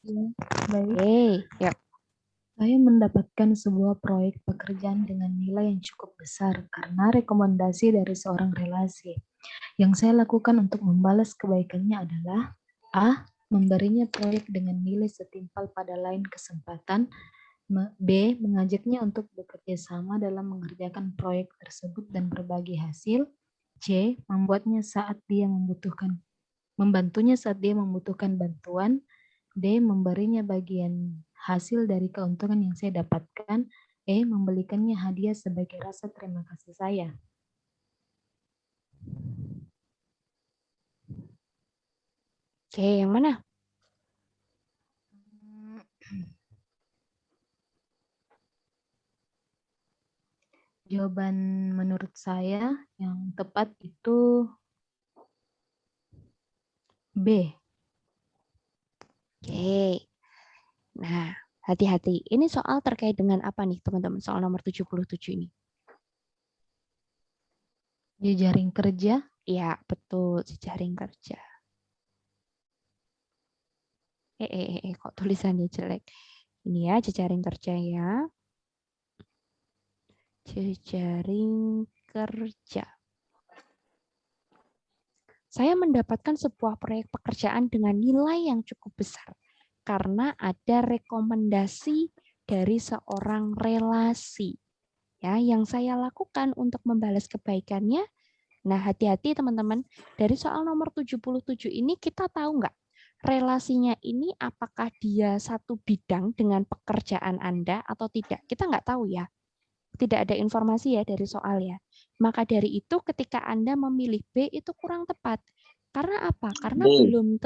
Ya, baik.
Oke, yuk.
Saya mendapatkan sebuah proyek pekerjaan dengan nilai yang cukup besar karena rekomendasi dari seorang relasi. Yang saya lakukan untuk membalas kebaikannya adalah A. Memberinya proyek dengan nilai setimpal pada lain kesempatan. B. Mengajaknya untuk bekerja sama dalam mengerjakan proyek tersebut dan berbagi hasil. C. Membantunya saat dia membutuhkan bantuan. D. Memberinya bagian hasil dari keuntungan yang saya dapatkan. E. Membelikannya hadiah sebagai rasa terima kasih saya.
Oke, yang mana?
Jawaban menurut saya yang tepat itu B.
Oke. Nah, hati-hati. Ini soal terkait dengan apa nih, teman-teman? Soal nomor 77 ini.
Jejaring kerja?
Iya, betul. Jejaring kerja. Kok tulisannya jelek? Ini ya, jejaring kerja ya. Jejaring kerja. Saya mendapatkan sebuah proyek pekerjaan dengan nilai yang cukup besar karena ada rekomendasi dari seorang relasi. Ya, yang saya lakukan untuk membalas kebaikannya. Nah, hati-hati teman-teman. Dari soal nomor 77 ini kita tahu nggak relasinya ini apakah dia satu bidang dengan pekerjaan Anda atau tidak? Kita nggak tahu ya. Tidak ada informasi ya dari soal ya. Maka dari itu ketika Anda memilih B itu kurang tepat. Karena apa? Karena belum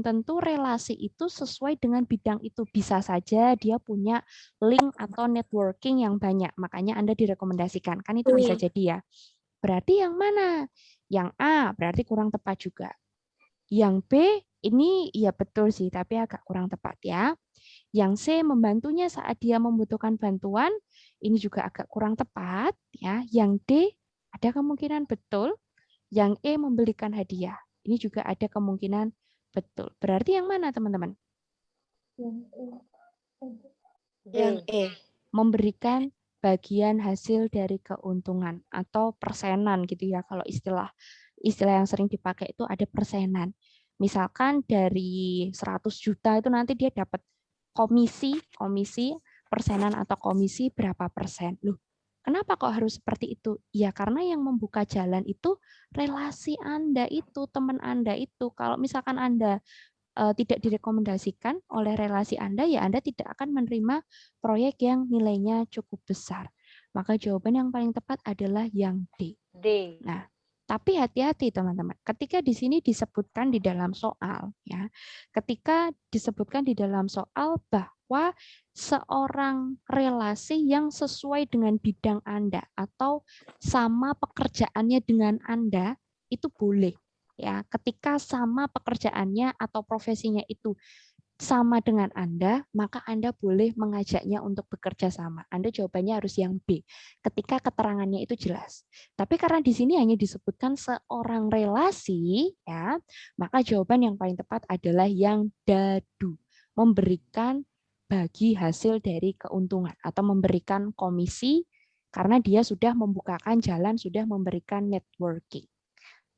tentu relasi itu sesuai dengan bidang itu. Bisa saja dia punya link atau networking yang banyak. Makanya Anda direkomendasikan. Kan itu bisa jadi ya. Berarti yang mana? Yang A berarti kurang tepat juga. Yang B ini ya betul sih, tapi agak kurang tepat ya. Yang C membantunya saat dia membutuhkan bantuan, ini juga agak kurang tepat ya. Yang D ada kemungkinan betul. Yang E membelikan hadiah, ini juga ada kemungkinan betul. Berarti yang mana teman-teman?
Yang E.
Memberikan bagian hasil dari keuntungan atau persenan gitu ya. Kalau istilah yang sering dipakai itu ada persenan. Misalkan dari 100 juta itu nanti dia dapat komisi persenan atau komisi berapa persen. Loh, kenapa kok harus seperti itu? Ya karena yang membuka jalan itu relasi Anda itu, teman Anda itu. Kalau misalkan Anda tidak direkomendasikan oleh relasi Anda, ya Anda tidak akan menerima proyek yang nilainya cukup besar. Maka jawaban yang paling tepat adalah yang D.
D.
Nah, tapi hati-hati teman-teman. Ketika di sini disebutkan di dalam soal, ya, ketika disebutkan di dalam soal bahwa seorang relasi yang sesuai dengan bidang Anda atau sama pekerjaannya dengan Anda itu boleh. Ya, ketika sama pekerjaannya atau profesinya itu sama dengan Anda, maka Anda boleh mengajaknya untuk bekerja sama. Anda jawabannya harus yang B, ketika keterangannya itu jelas. Tapi karena di sini hanya disebutkan seorang relasi, ya, maka jawaban yang paling tepat adalah yang dadu, memberikan bagi hasil dari keuntungan atau memberikan komisi karena dia sudah membukakan jalan, sudah memberikan networking.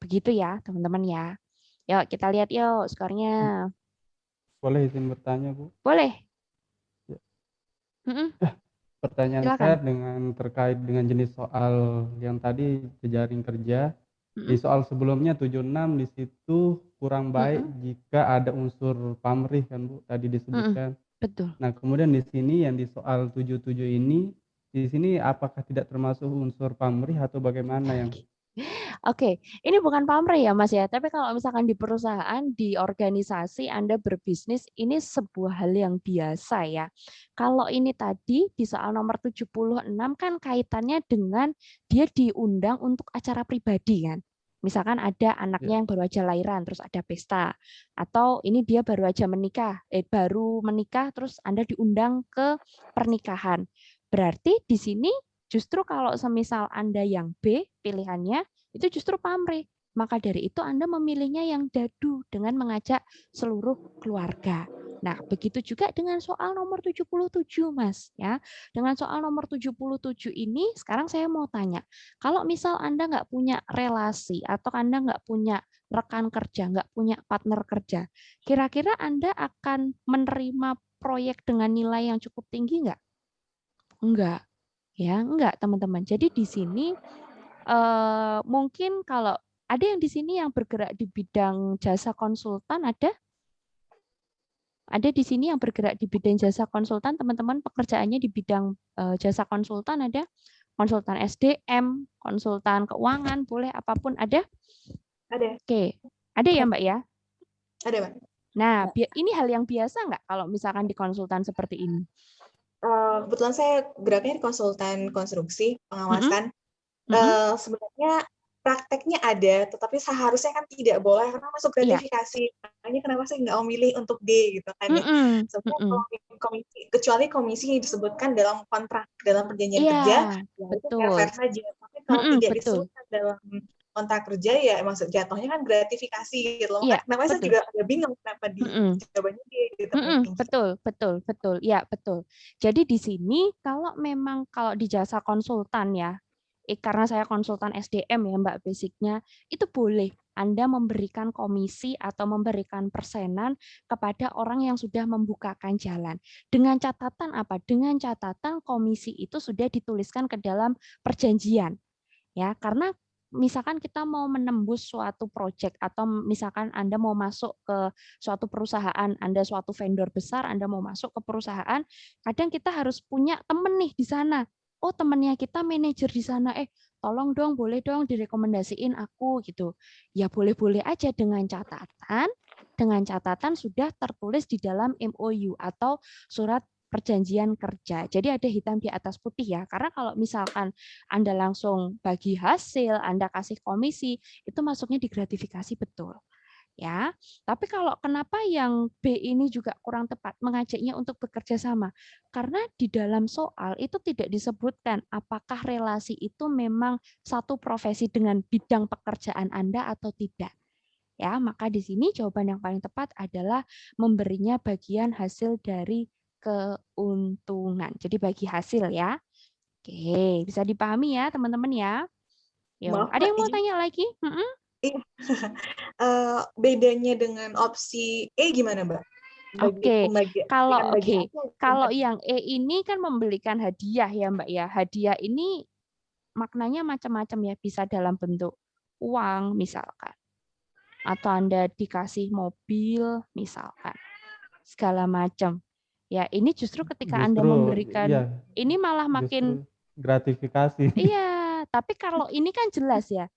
Begitu ya, teman-teman ya. Yuk, kita lihat yuk skornya.
Boleh izin bertanya, Bu?
Boleh.
Ya. Pertanyaan
Silakan.
saya terkait dengan jenis soal yang tadi jejaring kerja. Di soal sebelumnya 76 di situ kurang baik jika ada unsur pamrih kan Bu tadi disebutkan.
Betul.
Nah, kemudian di sini yang di soal 77 ini di sini apakah tidak termasuk unsur pamrih atau bagaimana yang
Oke, ini bukan pamrih ya Mas ya, tapi kalau misalkan di perusahaan, di organisasi Anda berbisnis, ini sebuah hal yang biasa ya. Kalau ini tadi di soal nomor 76 kan kaitannya dengan dia diundang untuk acara pribadi kan. Misalkan ada anaknya yang baru aja lahiran, terus ada pesta. Atau ini dia baru aja menikah, baru menikah, terus Anda diundang ke pernikahan. Berarti di sini justru kalau semisal Anda yang B pilihannya, itu justru pamrih. Maka dari itu Anda memilihnya yang dadu dengan mengajak seluruh keluarga. Nah, begitu juga dengan soal nomor 77, Mas. Ya, dengan soal nomor 77 ini, sekarang saya mau tanya, kalau misal Anda nggak punya relasi atau Anda nggak punya rekan kerja, nggak punya partner kerja, kira-kira Anda akan menerima proyek dengan nilai yang cukup tinggi nggak? Enggak. Ya, enggak, teman-teman. Jadi di sini mungkin kalau ada yang di sini yang bergerak di bidang jasa konsultan, ada di sini yang bergerak di bidang jasa konsultan, teman-teman pekerjaannya di bidang jasa konsultan, ada konsultan SDM, konsultan keuangan, boleh apapun ada?
Ada.
Oke, ada ya Mbak ya?
Ada, Mbak.
Nah, ini hal yang biasa nggak kalau misalkan di konsultan seperti ini?
Kebetulan saya geraknya di konsultan konstruksi, pengawasan. Sebenarnya prakteknya ada, tetapi seharusnya kan tidak boleh karena masuk gratifikasi. Makanya kenapa saya nggak memilih untuk D gitu kan ya. Sebenarnya kecuali komisi yang disebutkan dalam kontrak, dalam perjanjian kerja, ya itu fair saja. Tapi kalau tidak disebutkan dalam kontrak kerja ya maksud jatuhnya kan gratifikasi gitu loh. Kenapa saya juga agak bingung kenapa di jawabannya D gitu.
Betul. Ya, betul. Jadi di sini kalau memang kalau di jasa konsultan ya, karena saya konsultan SDM ya Mbak basicnya, itu boleh Anda memberikan komisi atau memberikan persenan kepada orang yang sudah membukakan jalan. Dengan catatan apa? Dengan catatan komisi itu sudah dituliskan ke dalam perjanjian. Ya, karena misalkan kita mau menembus suatu proyek atau misalkan Anda mau masuk ke suatu perusahaan, Anda suatu vendor besar, Anda mau masuk ke perusahaan, kadang kita harus punya temen nih di sana. Oh, temennya kita manajer di sana, tolong dong, boleh dong direkomendasiin aku gitu. Ya boleh-boleh aja dengan catatan sudah tertulis di dalam MOU atau surat perjanjian kerja. Jadi ada hitam di atas putih ya. Karena kalau misalkan Anda langsung bagi hasil, Anda kasih komisi, itu masuknya di gratifikasi betul. Ya, tapi kalau kenapa yang B ini juga kurang tepat mengajaknya untuk bekerja sama? Karena di dalam soal itu tidak disebutkan apakah relasi itu memang satu profesi dengan bidang pekerjaan Anda atau tidak. Ya, maka di sini jawaban yang paling tepat adalah memberinya bagian hasil dari keuntungan. Jadi bagi hasil ya. Oke, bisa dipahami ya teman-teman ya. Yo, ada yang mau tanya lagi?
Iya. Bedanya dengan opsi E gimana, Mbak?
Kalau yang E ini kan membelikan hadiah ya, Mbak ya. Hadiah ini maknanya macam-macam ya, bisa dalam bentuk uang misalkan. Atau Anda dikasih mobil misalkan. Segala macam. Ya, ini justru ketika Anda memberikan ini malah makin
gratifikasi.
Iya, tapi kalau ini kan jelas ya.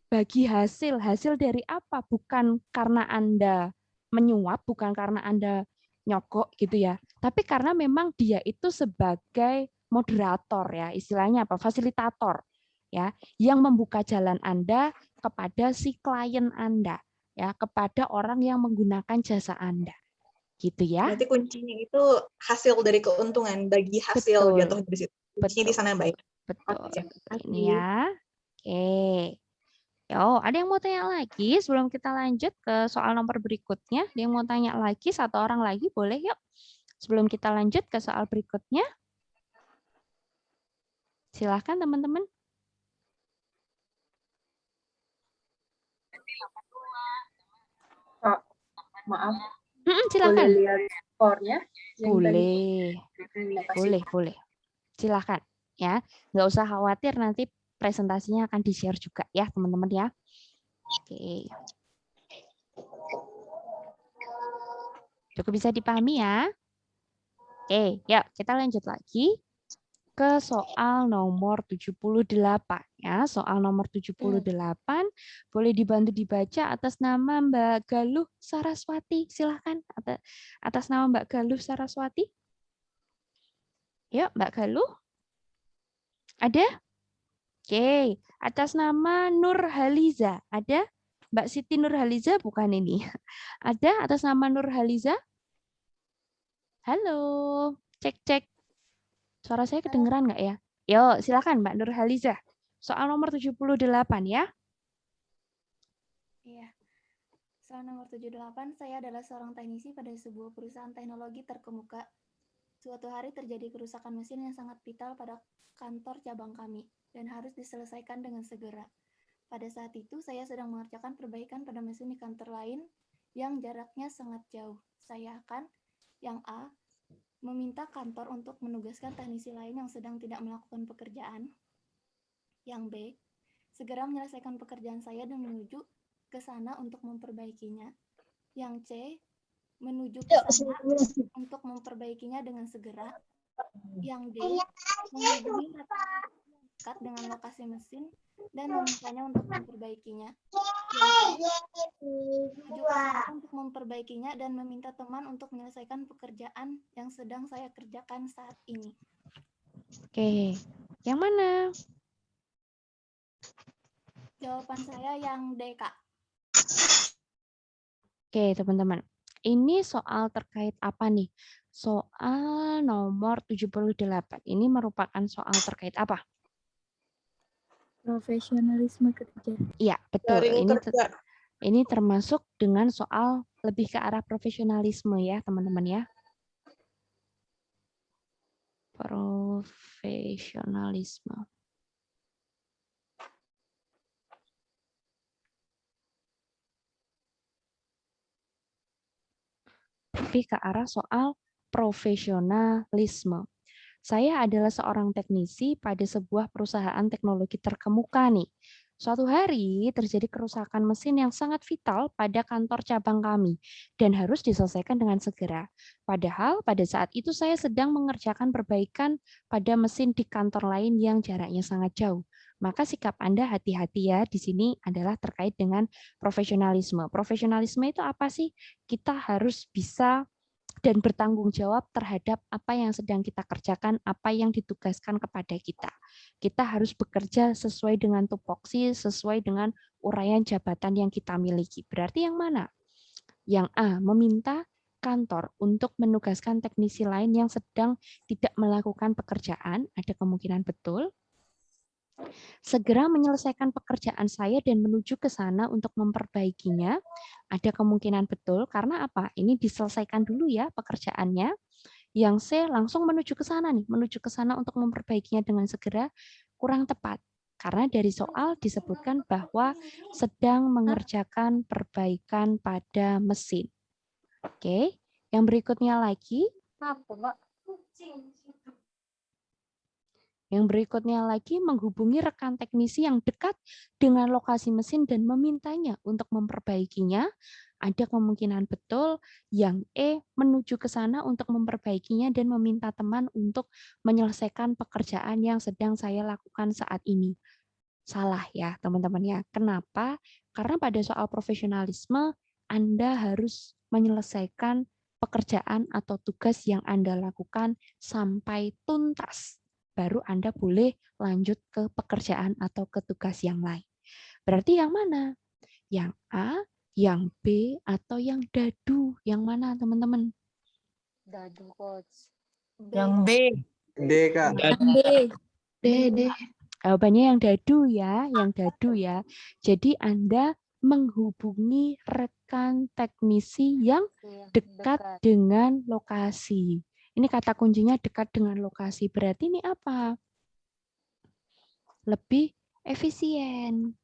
Bagi hasil dari apa? Bukan karena Anda menyuap, bukan karena Anda nyogok gitu ya. Tapi karena memang dia itu sebagai moderator ya, istilahnya apa? Fasilitator ya, yang membuka jalan Anda kepada si klien Anda ya, kepada orang yang menggunakan jasa Anda. Gitu ya.
Berarti kuncinya itu hasil dari keuntungan, bagi hasil jatuh di situ. Kuncinya di sana, Mbak.
Betul. Ini ya. Oke. Yo, ada yang mau tanya lagi sebelum kita lanjut ke soal nomor berikutnya? Ada yang mau tanya lagi, satu orang lagi boleh yuk. Sebelum kita lanjut ke soal berikutnya. Silahkan teman-teman.
Maaf.
Silakan.
Boleh lihat skornya?
Boleh. Silahkan ya. Nggak usah khawatir, nanti presentasinya akan di-share juga ya teman-teman ya. Oke. Cukup bisa dipahami ya. Oke, yuk kita lanjut lagi. ke soal nomor 78 ya. Soal nomor 78 boleh dibantu dibaca atas nama Mbak Galuh Saraswati. Silahkan atas nama Mbak Galuh Saraswati. Yuk, Mbak Galuh. Ada? Oke, atas nama Nur Haliza. Ada? Mbak Siti Nur Haliza bukan ini. Ada atas nama Nur Haliza? Halo, cek. Suara saya kedengeran nggak ya? Yuk, silakan Mbak Nur Haliza. Soal nomor 78 ya.
Iya. Soal nomor 78, saya adalah seorang teknisi pada sebuah perusahaan teknologi terkemuka. Suatu hari terjadi kerusakan mesin yang sangat vital pada kantor cabang kami dan harus diselesaikan dengan segera. Pada saat itu, saya sedang mengerjakan perbaikan pada mesin di kantor lain yang jaraknya sangat jauh. Saya akan, yang A, meminta kantor untuk menugaskan teknisi lain yang sedang tidak melakukan pekerjaan. Yang B, segera menyelesaikan pekerjaan saya dan menuju ke sana untuk memperbaikinya. Yang C, menuju ke sana untuk memperbaikinya dengan segera. Yang D, menghubungi rekan dekat dengan lokasi mesin dan memintanya untuk memperbaikinya. Yang E, menuju ke sana untuk memperbaikinya dan meminta teman untuk menyelesaikan pekerjaan yang sedang saya kerjakan saat ini.
Oke, yang mana?
Jawaban saya yang D, Kak.
Oke, teman-teman. Ini soal terkait apa nih? Soal nomor 78. Ini merupakan soal terkait apa?
Profesionalisme kerja.
Iya, betul.
Jaring kerja.
Ini termasuk dengan soal lebih ke arah profesionalisme ya, teman-teman ya. Profesionalisme. Lebih ke arah soal profesionalisme. Saya adalah seorang teknisi pada sebuah perusahaan teknologi terkemuka nih. Suatu hari terjadi kerusakan mesin yang sangat vital pada kantor cabang kami dan harus diselesaikan dengan segera. Padahal pada saat itu saya sedang mengerjakan perbaikan pada mesin di kantor lain yang jaraknya sangat jauh. Maka sikap Anda hati-hati ya, di sini adalah terkait dengan profesionalisme. Profesionalisme itu apa sih? Kita harus bisa dan bertanggung jawab terhadap apa yang sedang kita kerjakan, apa yang ditugaskan kepada kita. Kita harus bekerja sesuai dengan tupoksi, sesuai dengan uraian jabatan yang kita miliki. Berarti yang mana? Yang A, meminta kantor untuk menugaskan teknisi lain yang sedang tidak melakukan pekerjaan, ada kemungkinan betul. Segera menyelesaikan pekerjaan saya dan menuju ke sana untuk memperbaikinya, ada kemungkinan betul. Karena apa? Ini diselesaikan dulu ya pekerjaannya. Yang C, langsung menuju ke sana nih, menuju ke sana untuk memperbaikinya dengan segera, kurang tepat. Karena dari soal disebutkan bahwa sedang mengerjakan perbaikan pada mesin. Oke, yang berikutnya lagi. Yang berikutnya lagi, menghubungi rekan teknisi yang dekat dengan lokasi mesin dan memintanya untuk memperbaikinya. Ada kemungkinan betul. Yang E, menuju ke sana untuk memperbaikinya dan meminta teman untuk menyelesaikan pekerjaan yang sedang saya lakukan saat ini. Salah ya teman-teman ya. Kenapa? Karena pada soal profesionalisme, Anda harus menyelesaikan pekerjaan atau tugas yang Anda lakukan sampai tuntas. Baru Anda boleh lanjut ke pekerjaan atau ke tugas yang lain. Berarti yang mana? Yang A, yang B, atau yang dadu? Yang mana, teman-teman?
Dadu, Coach.
Yang B.
D, Kak.
D.
Jawabannya yang dadu ya, yang dadu ya. Jadi Anda menghubungi rekan teknisi yang dekat dengan lokasi. Ini kata kuncinya dekat dengan lokasi. Berarti ini apa? Lebih efisien.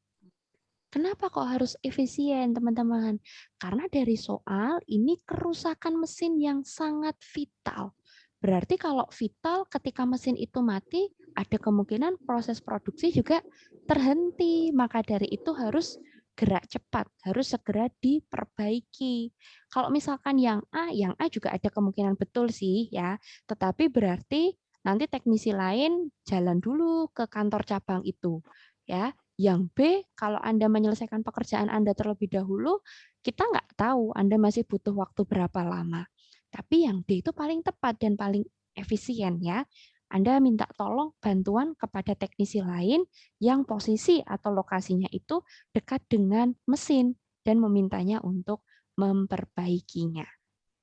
Kenapa kok harus efisien, teman-teman? Karena dari soal ini kerusakan mesin yang sangat vital. Berarti kalau vital ketika mesin itu mati, ada kemungkinan proses produksi juga terhenti. Maka dari itu harus gerak cepat, harus segera diperbaiki. Kalau misalkan yang A juga ada kemungkinan betul sih ya, tetapi berarti nanti teknisi lain jalan dulu ke kantor cabang itu. Ya, yang B, kalau Anda menyelesaikan pekerjaan Anda terlebih dahulu, kita nggak tahu Anda masih butuh waktu berapa lama. Tapi yang D itu paling tepat dan paling efisien ya. Anda minta tolong bantuan kepada teknisi lain yang posisi atau lokasinya itu dekat dengan mesin dan memintanya untuk memperbaikinya.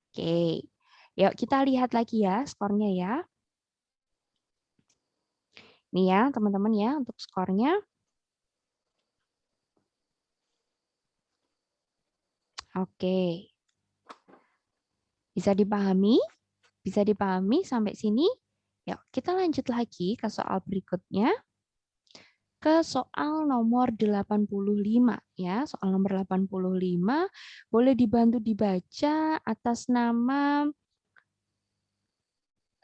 Oke, yuk kita lihat lagi ya skornya ya. Nih ya teman-teman ya untuk skornya. Oke. Bisa dipahami? Bisa dipahami sampai sini? Yuk, kita lanjut lagi ke soal berikutnya. Ke soal nomor 85 ya. Soal nomor 85 boleh dibantu dibaca atas nama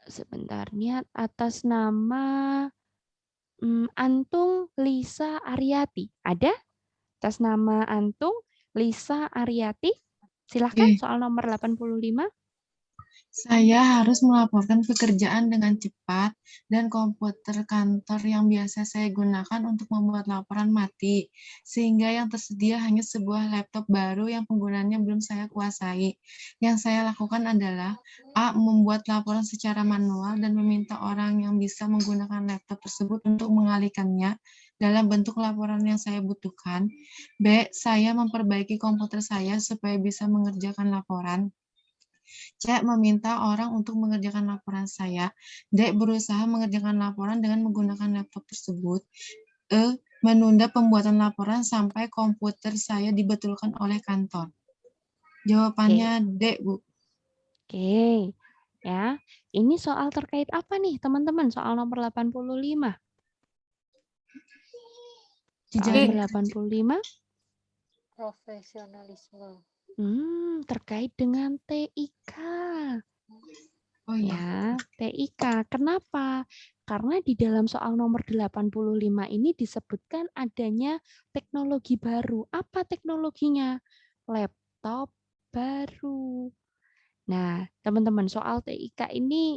sebentarnya atas nama Antung Lisa Aryati. Ada? Atas nama Antung Lisa Aryati. Silahkan soal nomor 85.
Saya harus melaporkan pekerjaan dengan cepat dan komputer kantor yang biasa saya gunakan untuk membuat laporan mati, sehingga yang tersedia hanya sebuah laptop baru yang penggunaannya belum saya kuasai. Yang saya lakukan adalah A. Membuat laporan secara manual dan meminta orang yang bisa menggunakan laptop tersebut untuk mengalihkannya dalam bentuk laporan yang saya butuhkan. B. Saya memperbaiki komputer saya supaya bisa mengerjakan laporan. C. Meminta orang untuk mengerjakan laporan saya. D. Berusaha mengerjakan laporan dengan menggunakan laptop tersebut. E. Menunda pembuatan laporan sampai komputer saya dibetulkan oleh kantor. Jawabannya D, Bu.
Oke. Ya, ini soal terkait apa nih, teman-teman? Soal nomor 85. Soal nomor 85.
Profesionalisme.
Terkait dengan TIK.
Oh
ya, TIK. Kenapa? Karena di dalam soal nomor 85 ini disebutkan adanya teknologi baru. Apa teknologinya? Laptop baru. Nah, teman-teman, soal TIK ini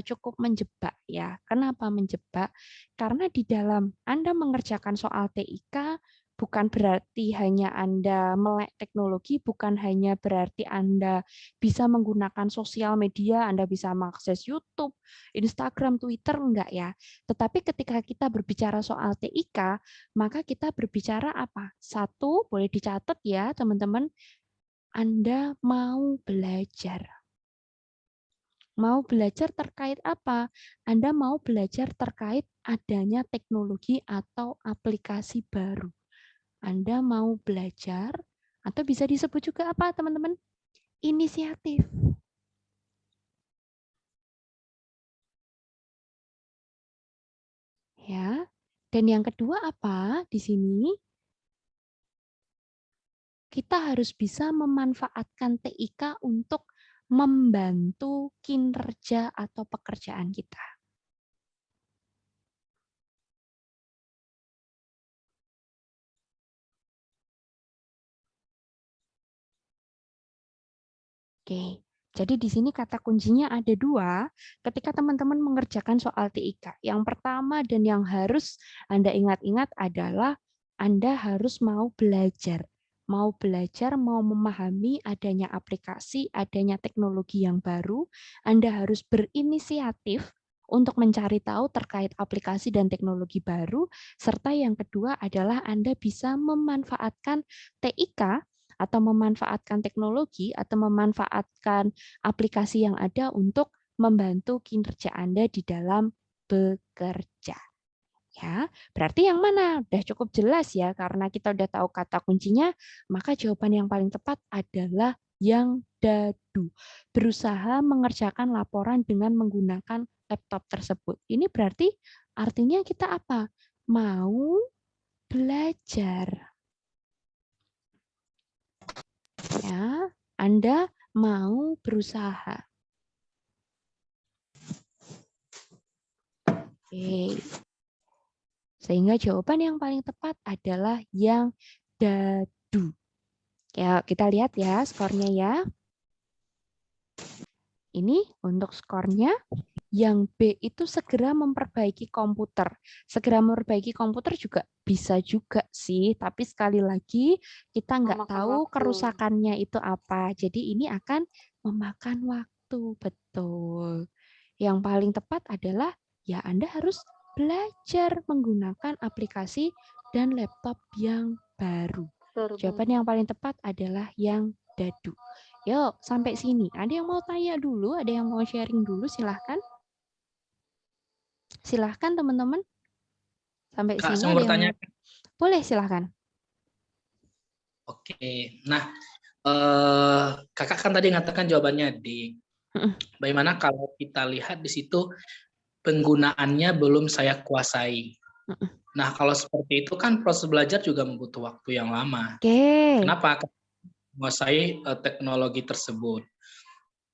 cukup menjebak ya. Kenapa menjebak? Karena di dalam Anda mengerjakan soal TIK bukan berarti hanya Anda melek teknologi, bukan hanya berarti Anda bisa menggunakan sosial media, Anda bisa mengakses YouTube, Instagram, Twitter, enggak ya. Tetapi ketika kita berbicara soal TIK, maka kita berbicara apa? Satu, boleh dicatat ya teman-teman, Anda mau belajar. Mau belajar terkait apa? Anda mau belajar terkait adanya teknologi atau aplikasi baru. Anda mau belajar, atau bisa disebut juga apa, teman-teman? Inisiatif. Ya. Dan yang kedua apa di sini? Kita harus bisa memanfaatkan TIK untuk membantu kinerja atau pekerjaan kita. Oke, jadi di sini kata kuncinya ada dua ketika teman-teman mengerjakan soal TIK. Yang pertama dan yang harus Anda ingat-ingat adalah Anda harus mau belajar. Mau belajar, mau memahami adanya aplikasi, adanya teknologi yang baru. Anda harus berinisiatif untuk mencari tahu terkait aplikasi dan teknologi baru. Serta yang kedua adalah Anda bisa memanfaatkan TIK atau memanfaatkan teknologi atau memanfaatkan aplikasi yang ada untuk membantu kinerja Anda di dalam bekerja. Ya, berarti yang mana? Udah cukup jelas ya, karena kita udah tahu kata kuncinya, maka jawaban yang paling tepat adalah yang dadu. Berusaha mengerjakan laporan dengan menggunakan laptop tersebut. Ini berarti artinya kita apa? Mau belajar. Ya, Anda mau berusaha. Oke. Sehingga jawaban yang paling tepat adalah yang dadu. Ya, kita lihat ya skornya ya. Ini untuk skornya. Yang B itu segera memperbaiki komputer. Segera memperbaiki komputer juga bisa juga sih, tapi sekali lagi kita nggak
Memakan
tahu
waktu.
kerusakannya itu apa. Jadi ini akan memakan waktu, betul. Yang paling tepat adalah ya Anda harus belajar menggunakan aplikasi dan laptop yang baru. Jawaban yang paling tepat adalah yang dadu. Yuk, sampai sini. Ada yang mau tanya dulu? Ada yang mau sharing dulu? Silahkan. Silahkan teman-teman. Sampai
Kak,
sini
saya
ada
mau
yang
bertanya.
mau... Boleh, silahkan.
Oke, nah kakak kan tadi mengatakan jawabannya D. Bagaimana kalau kita lihat di situ penggunaannya belum saya kuasai. Nah, kalau seperti itu kan proses belajar juga membutuh waktu yang lama. Kenapa? Menguasai teknologi tersebut.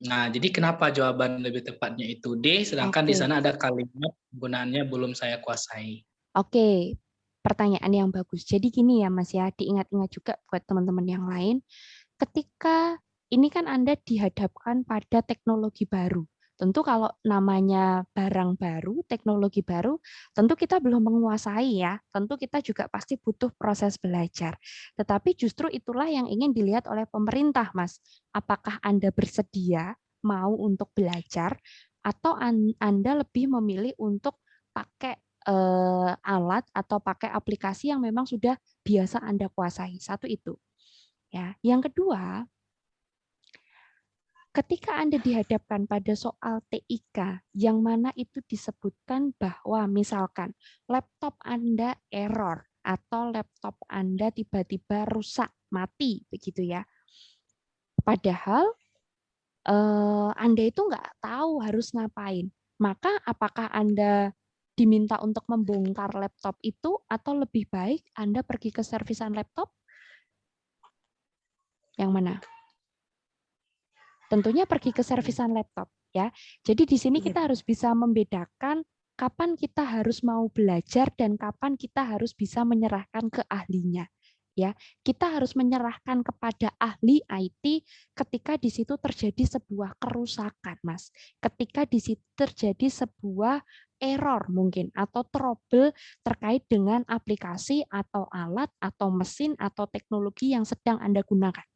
Nah, jadi kenapa jawaban lebih tepatnya itu D, sedangkan di sana ada kalimat penggunaannya belum saya kuasai.
Oke, pertanyaan yang bagus. Jadi gini ya Mas ya, diingat-ingat juga buat teman-teman yang lain. Ketika ini kan Anda dihadapkan pada teknologi baru. Tentu kalau namanya barang baru, teknologi baru, tentu kita belum menguasai ya. Tentu kita juga pasti butuh proses belajar. Tetapi justru itulah yang ingin dilihat oleh pemerintah, Mas. Apakah Anda bersedia mau untuk belajar atau Anda lebih memilih untuk pakai alat atau pakai aplikasi yang memang sudah biasa Anda kuasai. Satu itu. Ya, yang kedua, ketika Anda dihadapkan pada soal TIK, yang mana itu disebutkan bahwa misalkan laptop Anda error atau laptop Anda tiba-tiba rusak, mati, begitu ya. Padahal Anda itu nggak tahu harus ngapain. Maka apakah Anda diminta untuk membongkar laptop itu atau lebih baik Anda pergi ke servisan laptop? Yang mana? Tentunya pergi ke servisan laptop ya. Jadi di sini kita harus bisa membedakan kapan kita harus mau belajar dan kapan kita harus bisa menyerahkan ke ahlinya. Ya, kita harus menyerahkan kepada ahli IT ketika di situ terjadi sebuah kerusakan, Mas. Ketika di situ terjadi sebuah error mungkin atau trouble terkait dengan aplikasi atau alat atau mesin atau teknologi yang sedang Anda gunakan.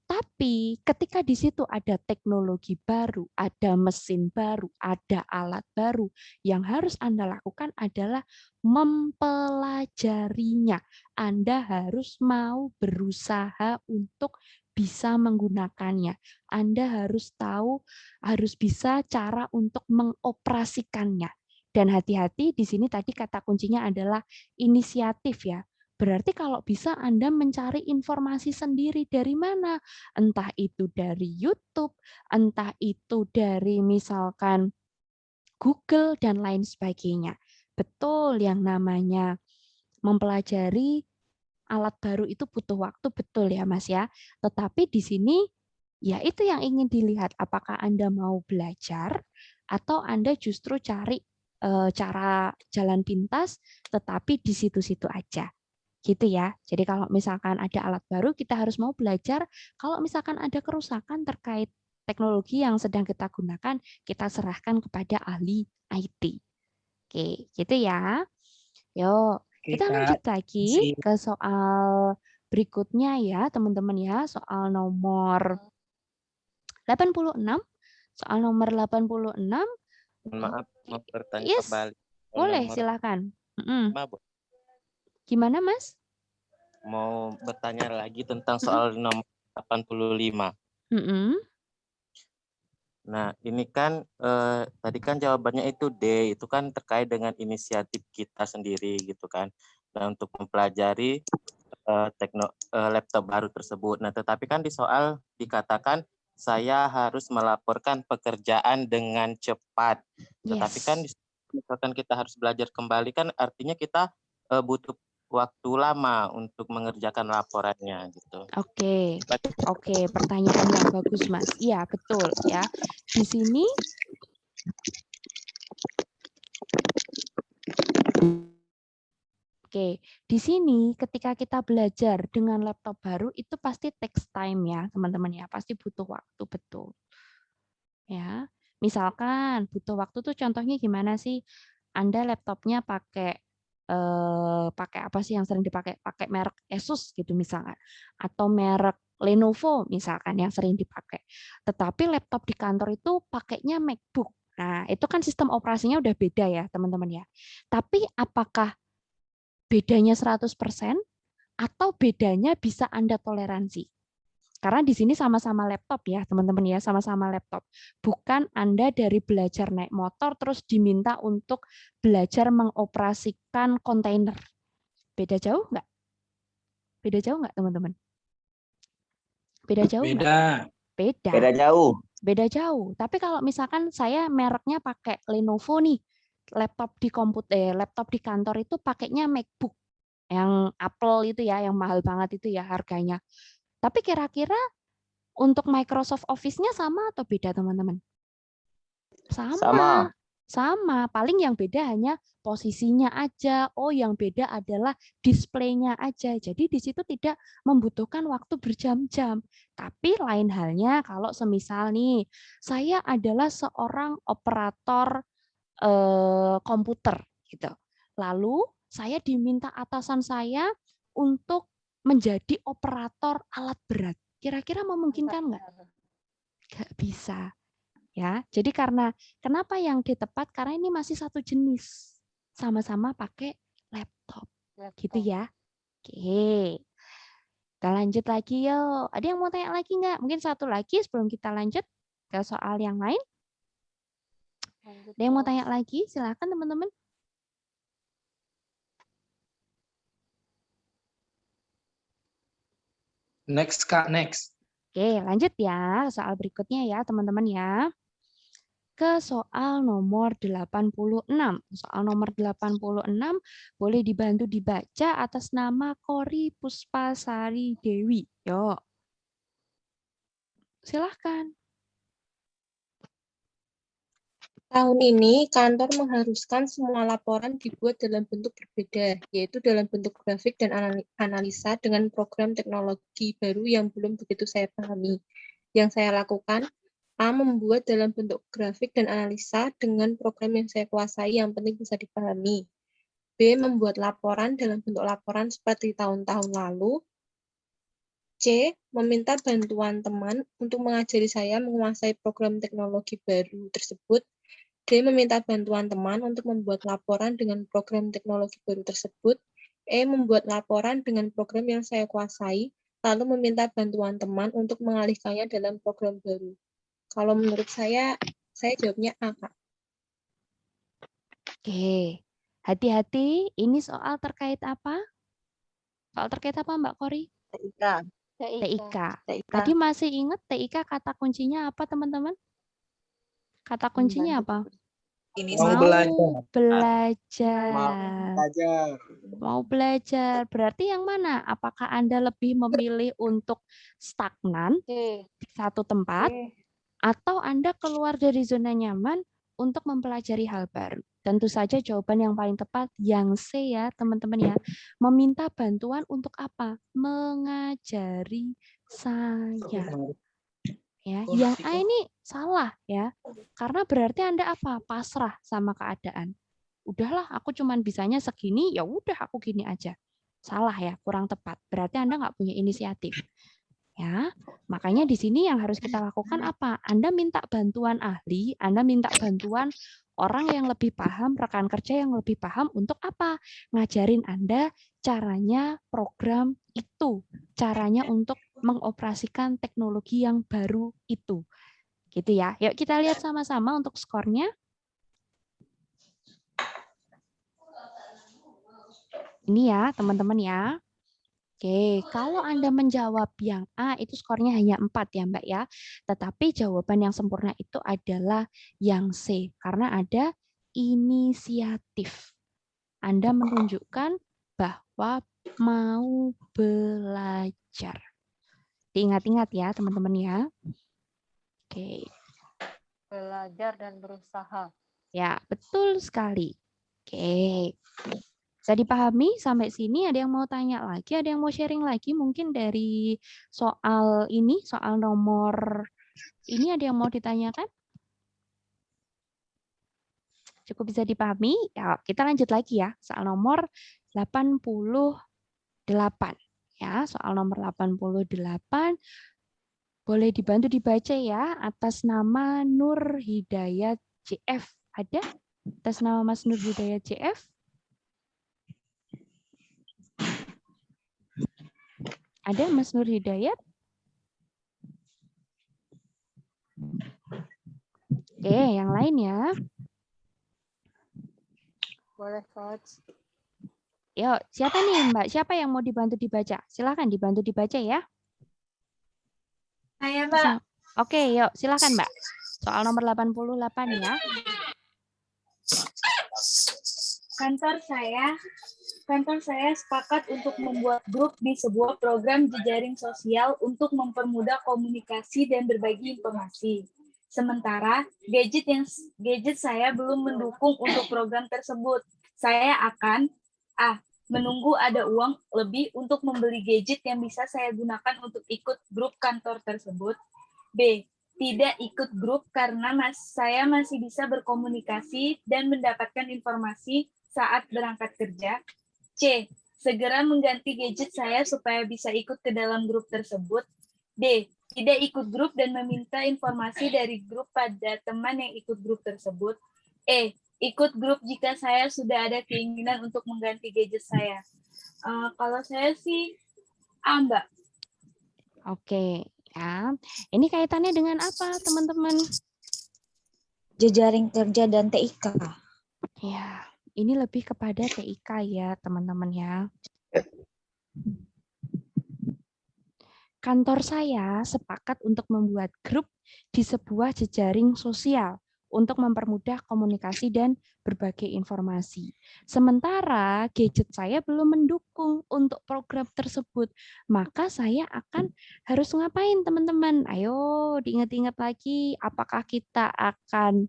Tapi ketika di situ ada teknologi baru, ada mesin baru, ada alat baru, yang harus Anda lakukan adalah mempelajarinya. Anda harus mau berusaha untuk bisa menggunakannya. Anda harus tahu, harus bisa cara untuk mengoperasikannya. Dan hati-hati di sini tadi kata kuncinya adalah inisiatif ya. Berarti kalau bisa Anda mencari informasi sendiri dari mana? Entah itu dari YouTube, entah itu dari misalkan Google, dan lain sebagainya. Betul, yang namanya mempelajari alat baru itu butuh waktu, betul ya Mas ya. Tetapi di sini ya itu yang ingin dilihat, apakah Anda mau belajar atau Anda justru cari cara jalan pintas tetapi di situ-situ aja. Gitu ya. Jadi kalau misalkan ada alat baru, kita harus mau belajar. Kalau misalkan ada kerusakan terkait teknologi yang sedang kita gunakan, kita serahkan kepada ahli IT. Oke, gitu ya. Yuk, kita lanjut lagi ke soal berikutnya ya, teman-teman ya. Soal nomor 86. Soal nomor 86.
Maaf, mau bertanya
Yes,
kembali.
boleh,
Nomor
silakan.
5, Bu.
Gimana, Mas?
Mau bertanya lagi tentang soal nomor 85. Nah, ini kan tadi kan jawabannya itu D, itu kan terkait dengan inisiatif kita sendiri gitu kan. Nah, untuk mempelajari laptop baru tersebut. Nah, tetapi kan di soal dikatakan saya harus melaporkan pekerjaan dengan cepat. Tetapi kan misalkan kita harus belajar kembali kan artinya kita butuh waktu lama untuk mengerjakan laporannya gitu.
Oke, pertanyaan yang bagus Mas. Iya betul ya. Di sini di sini ketika kita belajar dengan laptop baru itu pasti takes time ya teman-teman ya, pasti butuh waktu betul. Ya, Misalkan butuh waktu tuh contohnya gimana sih? Anda laptopnya pakai pakai apa sih yang sering dipakai? Pakai merek Asus gitu misalkan, atau merek Lenovo misalkan yang sering dipakai. Tetapi laptop di kantor itu pakainya MacBook. Nah, itu kan sistem operasinya udah beda ya, teman-teman ya. Tapi apakah bedanya 100% atau bedanya bisa Anda toleransi? Karena di sini sama-sama laptop ya, teman-teman ya, sama-sama laptop. Bukan Anda dari belajar naik motor terus diminta untuk belajar mengoperasikan kontainer. Beda jauh nggak? Beda jauh nggak, teman-teman? Beda jauh nggak?
Beda.
Beda.
Beda jauh.
Beda jauh. Tapi kalau misalkan saya mereknya pakai Lenovo nih, laptop di komputer, laptop di kantor itu pakainya MacBook yang Apple itu ya, yang mahal banget itu ya harganya. Tapi kira-kira untuk Microsoft Office-nya sama atau beda, teman-teman?
Sama.
Sama. Paling yang beda hanya posisinya aja. Oh, yang beda adalah displaynya aja. Jadi di situ tidak membutuhkan waktu berjam-jam. Tapi lain halnya kalau semisal nih, saya adalah seorang operator komputer gitu. Lalu saya diminta atasan saya untuk menjadi operator alat berat. Kira-kira memungkinkan nggak? Nggak bisa. Ya, jadi kenapa yang ditepat? Karena ini masih satu jenis. Sama-sama pakai laptop. Gitu ya. Oke. Kita lanjut lagi yuk. Ada yang mau tanya lagi nggak? Mungkin satu lagi sebelum kita lanjut ke soal yang lain. Ada yang mau tanya lagi? Silakan teman-teman.
Next, Kak, next.
Oke, lanjut ya. Soal berikutnya ya, teman-teman ya. Ke soal nomor 86. Soal nomor 86 boleh dibantu dibaca atas nama Kori Puspasari Dewi. Yuk. Silahkan.
Tahun ini, kantor mengharuskan semua laporan dibuat dalam bentuk berbeda, yaitu dalam bentuk grafik dan analisa dengan program teknologi baru yang belum begitu saya pahami. Yang saya lakukan, A. Membuat dalam bentuk grafik dan analisa dengan program yang saya kuasai yang penting bisa dipahami. B. Membuat laporan dalam bentuk laporan seperti tahun-tahun lalu. C. Meminta bantuan teman untuk mengajari saya menguasai program teknologi baru tersebut. D. Meminta bantuan teman untuk membuat laporan dengan program teknologi baru tersebut. E. Membuat laporan dengan program yang saya kuasai, lalu meminta bantuan teman untuk mengalihkannya dalam program baru. Kalau menurut saya jawabnya A, Kak.
Oke, hati-hati. Ini soal terkait apa? Soal terkait apa, Mbak Kori?
TIK.
TIK. Tadi masih ingat TIK kata kuncinya apa, teman-teman? Kata kuncinya apa?
Mau
belajar. Mau
Mau
belajar. Berarti yang mana? Apakah Anda lebih memilih untuk stagnan di satu tempat, atau Anda keluar dari zona nyaman untuk mempelajari hal baru? Tentu saja jawaban yang paling tepat yang C ya, teman-teman ya. Meminta bantuan untuk apa? Mengajari saya. Ya, yang A ini salah ya. Karena berarti Anda apa? Pasrah sama keadaan. Udahlah, aku cuman bisanya segini, ya udah aku gini aja. Salah ya, kurang tepat. Berarti Anda nggak punya inisiatif. Ya, makanya di sini yang harus kita lakukan apa? Anda minta bantuan ahli, Anda minta bantuan orang yang lebih paham, rekan kerja yang lebih paham untuk apa? Ngajarin Anda caranya program itu, caranya untuk mengoperasikan teknologi yang baru itu. Gitu ya. Yuk kita lihat sama-sama untuk skornya. Ini ya, teman-teman ya. Oke, kalau Anda menjawab yang A, itu skornya hanya 4 ya, Mbak ya. Tetapi jawaban yang sempurna itu adalah yang C, karena ada inisiatif. Anda menunjukkan bahwa mau belajar. Diingat-ingat ya, teman-teman ya. Oke.
Belajar dan berusaha.
Ya, betul sekali. Oke. Bisa dipahami sampai sini? Ada yang mau tanya lagi? Ada yang mau sharing lagi? Mungkin dari soal ini, soal nomor ini ada yang mau ditanyakan? Cukup bisa dipahami? Ya, kita lanjut lagi ya. Soal nomor 88. Ya, soal nomor 88 boleh dibantu dibaca ya atas nama Nur Hidayat JF. Ada? Atas nama Mas Nur Hidayat JF? Ada Mas Nur Hidayat? Oke, yang lain ya.
Boleh, Coach.
Yuk, siapa nih Mbak? Siapa yang mau dibantu dibaca? Silakan dibantu dibaca ya.
Saya, Mbak.
Oke, yuk silakan Mbak. Soal nomor 88 ya.
Kantor saya sepakat untuk membuat grup di sebuah program jejaring sosial untuk mempermudah komunikasi dan berbagi informasi. Sementara gadget saya belum mendukung untuk program tersebut. Saya akan menunggu ada uang lebih untuk membeli gadget yang bisa saya gunakan untuk ikut grup kantor tersebut. B. Tidak ikut grup karena saya masih bisa berkomunikasi dan mendapatkan informasi saat berangkat kerja. C. Segera mengganti gadget saya supaya bisa ikut ke dalam grup tersebut. D. Tidak ikut grup dan meminta informasi dari grup pada teman yang ikut grup tersebut. E. Ikut grup jika saya sudah ada keinginan untuk mengganti gadget saya. Kalau saya sih A, Mbak.
Oke, ya. Ini kaitannya dengan apa, teman-teman?
Jejaring kerja dan TIK.
Ya, ini lebih kepada TIK ya, teman-teman ya. Kantor saya sepakat untuk membuat grup di sebuah jejaring sosial untuk mempermudah komunikasi dan berbagai informasi. Sementara gadget saya belum mendukung untuk program tersebut, maka saya akan harus ngapain teman-teman? Ayo diingat-ingat lagi, apakah kita akan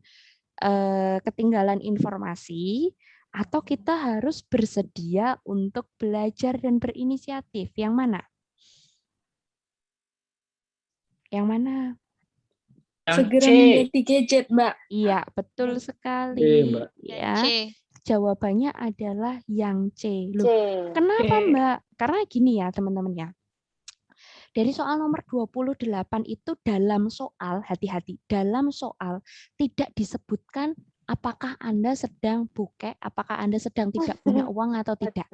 ketinggalan informasi atau kita harus bersedia untuk belajar dan berinisiatif? Yang mana? Yang mana?
Segera mengganti gadget, Mbak.
Iya, betul sekali.
Mbak.
Ya. Jawabannya adalah yang C. Loh,
C.
kenapa, Mbak? Karena gini ya, teman-teman ya. Dari soal nomor 28 itu dalam soal, hati-hati, dalam soal tidak disebutkan apakah Anda sedang bokek, apakah Anda sedang tidak punya uang atau tidak.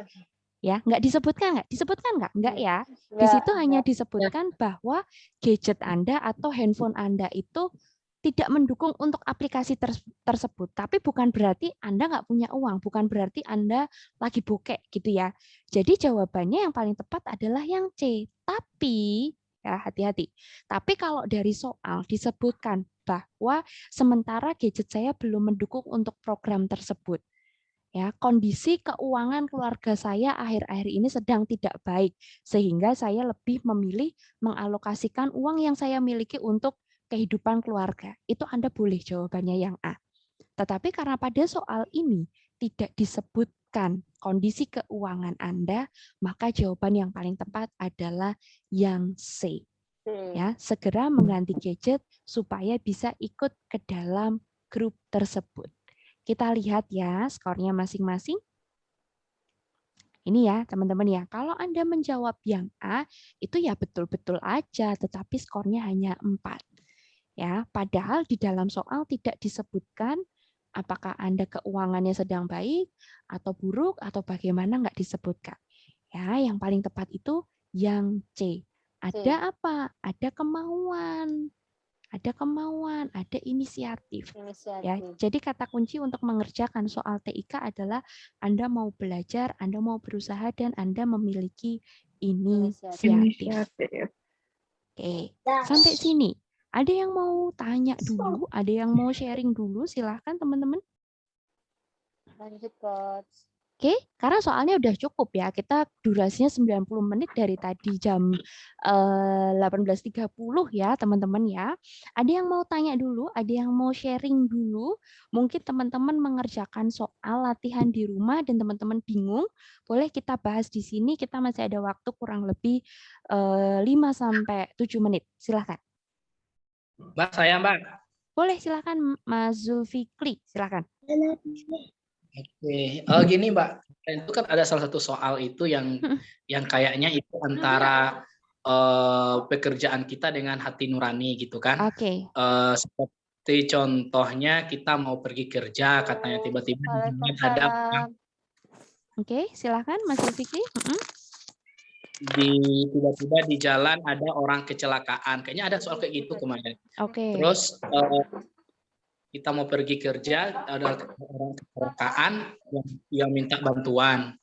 Ya, nggak disebutkan nggak? Disebutkan nggak? Nggak ya. Di situ hanya disebutkan bahwa gadget Anda atau handphone Anda itu tidak mendukung untuk aplikasi tersebut. Tapi bukan berarti Anda nggak punya uang, bukan berarti Anda lagi bokek gitu ya. Jadi jawabannya yang paling tepat adalah yang C. Tapi, ya hati-hati. Tapi kalau dari soal disebutkan bahwa sementara gadget saya belum mendukung untuk program tersebut. Ya, kondisi keuangan keluarga saya akhir-akhir ini sedang tidak baik, sehingga saya lebih memilih mengalokasikan uang yang saya miliki untuk kehidupan keluarga. Itu Anda boleh jawabannya yang A. Tetapi karena pada soal ini tidak disebutkan kondisi keuangan Anda, maka jawaban yang paling tepat adalah yang C. Ya, segera mengganti gadget supaya bisa ikut ke dalam grup tersebut. Kita lihat ya skornya masing-masing. Ini ya teman-teman ya, kalau Anda menjawab yang A, itu ya betul-betul aja, tetapi skornya hanya 4. Ya, padahal di dalam soal tidak disebutkan apakah Anda keuangannya sedang baik atau buruk atau bagaimana, nggak disebutkan. Ya, yang paling tepat itu yang C. Ada apa? Ada kemauan. Ada kemauan, ada inisiatif. Ya, jadi kata kunci untuk mengerjakan soal TIK adalah Anda mau belajar, Anda mau berusaha, dan Anda memiliki inisiatif. Oke, sampai sini. Ada yang mau tanya dulu? Ada yang mau sharing dulu? Silahkan teman-teman.
Lanjut, Coach.
Oke, karena soalnya udah cukup ya. Kita durasinya 90 menit dari tadi jam 18.30 ya, teman-teman ya. Ada yang mau tanya dulu, ada yang mau sharing dulu. Mungkin teman-teman mengerjakan soal latihan di rumah dan teman-teman bingung, boleh kita bahas di sini. Kita masih ada waktu kurang lebih 5 sampai 7 menit. Silahkan.
Mbak, saya Mbak.
Boleh, silakan Mas Zulfikri, silakan.
Oke, gini Mbak, itu kan ada salah satu soal itu yang kayaknya itu antara pekerjaan kita dengan hati nurani gitu kan.
Oke.
Seperti contohnya kita mau pergi kerja, katanya tiba-tiba ada
Oke, silakan Mas Zulfikri.
tiba-tiba di jalan ada orang kecelakaan. Kayaknya ada soal kayak gitu kemarin.
Oke.
Terus kita mau pergi kerja, ada orang kecelakaan yang minta bantuan.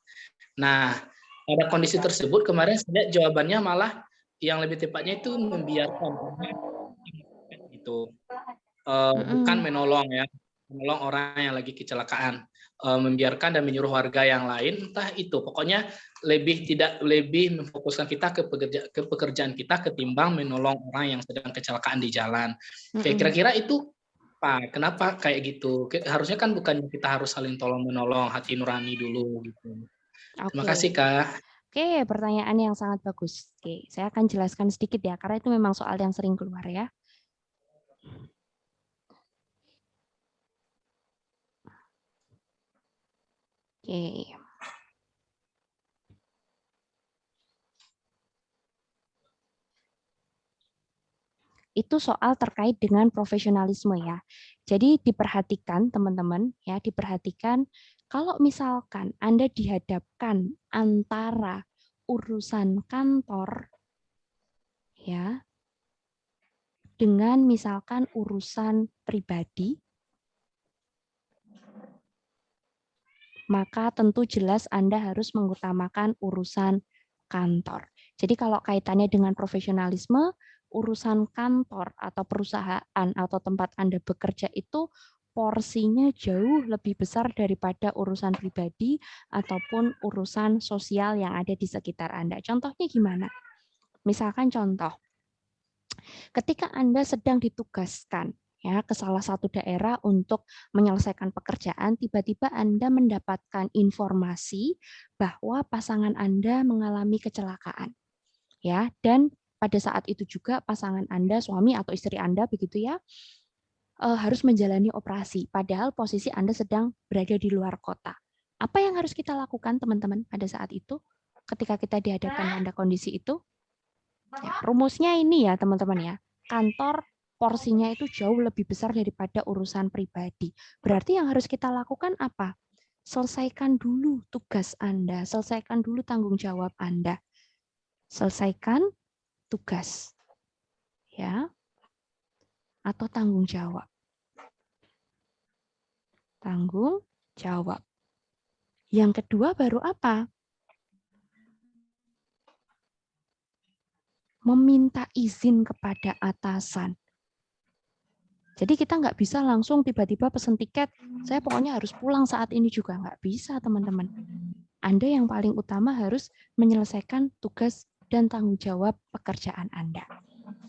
Nah, pada kondisi tersebut kemarin saya lihat jawabannya malah yang lebih tepatnya itu membiarkan itu bukan menolong ya, menolong orang yang lagi kecelakaan, membiarkan dan menyuruh warga yang lain, entah itu pokoknya lebih memfokuskan kita ke pekerjaan kita ketimbang menolong orang yang sedang kecelakaan di jalan. Kayak kira-kira itu Pak, kenapa kayak gitu? Harusnya kan bukan kita harus saling tolong menolong, hati nurani dulu gitu. Terima kasih Kak.
Oke, pertanyaan yang sangat bagus. Oke, saya akan jelaskan sedikit ya, karena itu memang soal yang sering keluar ya. Oke. Itu soal terkait dengan profesionalisme ya. Jadi diperhatikan teman-teman ya, diperhatikan kalau misalkan Anda dihadapkan antara urusan kantor ya dengan misalkan urusan pribadi, maka tentu jelas Anda harus mengutamakan urusan kantor. Jadi kalau kaitannya dengan profesionalisme, urusan kantor atau perusahaan atau tempat Anda bekerja itu porsinya jauh lebih besar daripada urusan pribadi ataupun urusan sosial yang ada di sekitar Anda. Contohnya gimana? Misalkan contoh, ketika Anda sedang ditugaskan ya ke salah satu daerah untuk menyelesaikan pekerjaan, tiba-tiba Anda mendapatkan informasi bahwa pasangan Anda mengalami kecelakaan. Ya, dan pada saat itu juga pasangan Anda, suami atau istri Anda begitu ya, harus menjalani operasi, padahal posisi Anda sedang berada di luar kota. Apa yang harus kita lakukan teman-teman pada saat itu ketika kita dihadapkan pada kondisi itu? Ya, rumusnya ini ya teman-teman ya, kantor porsinya itu jauh lebih besar daripada urusan pribadi. Berarti yang harus kita lakukan apa? Selesaikan dulu tugas Anda, selesaikan dulu tanggung jawab Anda. Selesaikan tugas. Ya. Atau tanggung jawab. Tanggung jawab. Yang kedua baru apa? Meminta izin kepada atasan. Jadi kita nggak bisa langsung tiba-tiba pesen tiket, saya pokoknya harus pulang saat ini juga. Nggak bisa teman-teman. Anda yang paling utama harus menyelesaikan tugas dan tanggung jawab pekerjaan Anda.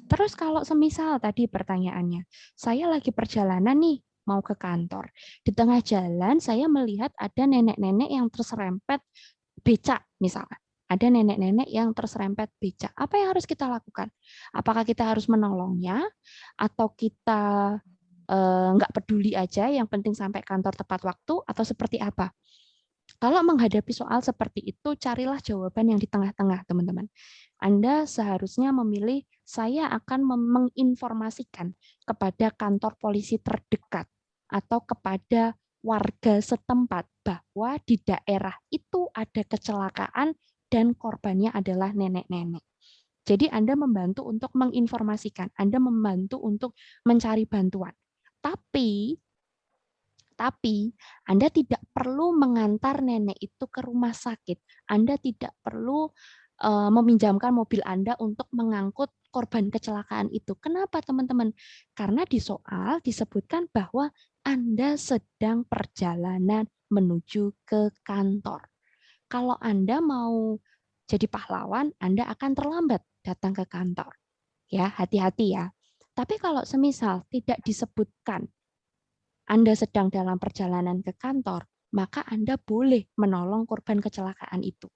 Terus kalau semisal tadi pertanyaannya, saya lagi perjalanan nih, mau ke kantor. Di tengah jalan saya melihat ada nenek-nenek yang terserempet becak misalnya. Ada nenek-nenek yang terserempet becak. Apa yang harus kita lakukan? Apakah kita harus menolongnya? Atau kita nggak peduli aja, yang penting sampai kantor tepat waktu? Atau seperti apa? Kalau menghadapi soal seperti itu, carilah jawaban yang di tengah-tengah, teman-teman. Anda seharusnya memilih, saya akan menginformasikan kepada kantor polisi terdekat atau kepada warga setempat bahwa di daerah itu ada kecelakaan dan korbannya adalah nenek-nenek. Jadi Anda membantu untuk menginformasikan, Anda membantu untuk mencari bantuan. Tapi Anda tidak perlu mengantar nenek itu ke rumah sakit. Anda tidak perlu meminjamkan mobil Anda untuk mengangkut korban kecelakaan itu. Kenapa teman-teman? Karena di soal disebutkan bahwa Anda sedang perjalanan menuju ke kantor. Kalau Anda mau jadi pahlawan, Anda akan terlambat datang ke kantor. Ya, hati-hati ya. Tapi kalau semisal tidak disebutkan Anda sedang dalam perjalanan ke kantor, maka Anda boleh menolong korban kecelakaan itu.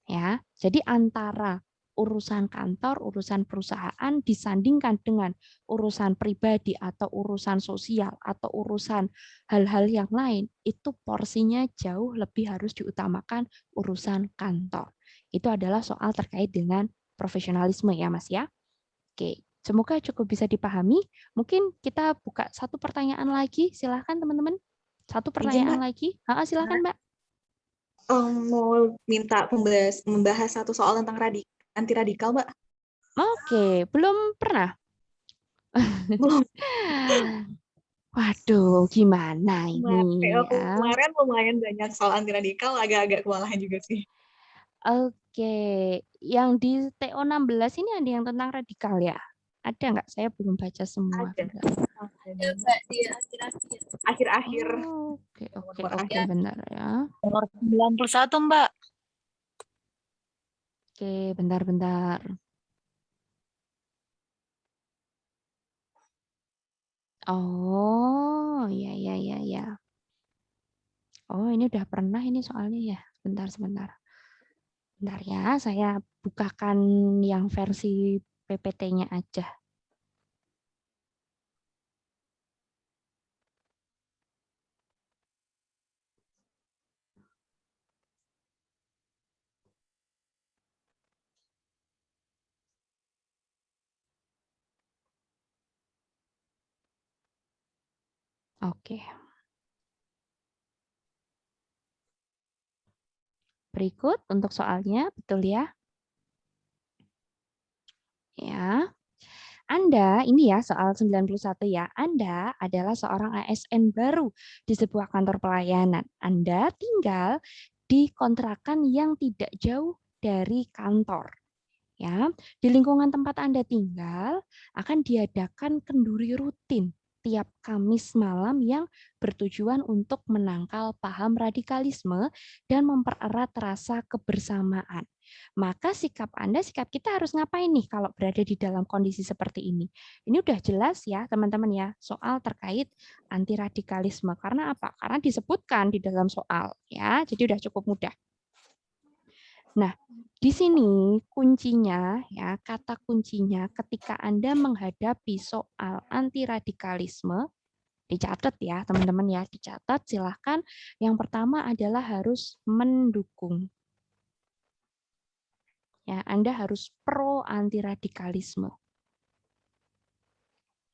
Ya, jadi antara urusan kantor, urusan perusahaan disandingkan dengan urusan pribadi atau urusan sosial atau urusan hal-hal yang lain, itu porsinya jauh lebih harus diutamakan urusan kantor. Itu adalah soal terkait dengan profesionalisme ya Mas ya. Oke, semoga cukup bisa dipahami. Mungkin kita buka satu pertanyaan lagi, silahkan teman-teman. Satu pertanyaan lagi. Silahkan Mbak.
Mau minta membahas satu soal tentang anti radikal, Mbak.
Oke, belum pernah?
Belum.
Waduh, gimana ini ya?
Kemarin lumayan banyak soal anti radikal, agak-agak kewalahan juga sih.
Oke, yang di TO16 ini ada yang tentang radikal ya? Ada nggak? Saya belum baca semua.
Ada Mbak, di akhir-akhir.
Oke, benar ya.
Nomor 91, Mbak.
Oke, bentar. Oh, ya. Oh, ini udah pernah ini soalnya ya. Sebentar. Bentar ya, saya bukakan yang versi PPT-nya aja. Oke. Berikut untuk soalnya, betul ya? Ya. Anda, ini ya soal 91 ya, Anda adalah seorang ASN baru di sebuah kantor pelayanan. Anda tinggal di kontrakan yang tidak jauh dari kantor. Ya, di lingkungan tempat Anda tinggal akan diadakan kenduri rutin tiap Kamis malam yang bertujuan untuk menangkal paham radikalisme dan mempererat rasa kebersamaan. Maka sikap kita harus ngapain nih kalau berada di dalam kondisi seperti ini? Ini udah jelas ya teman-teman ya, soal terkait anti radikalisme. Karena apa? Karena disebutkan di dalam soal ya, jadi udah cukup mudah. Nah, di sini kuncinya ya, kata kuncinya ketika Anda menghadapi soal anti radikalisme, dicatat ya teman-teman ya, dicatat silahkan. Yang pertama adalah harus mendukung. Ya, Anda harus pro anti radikalisme.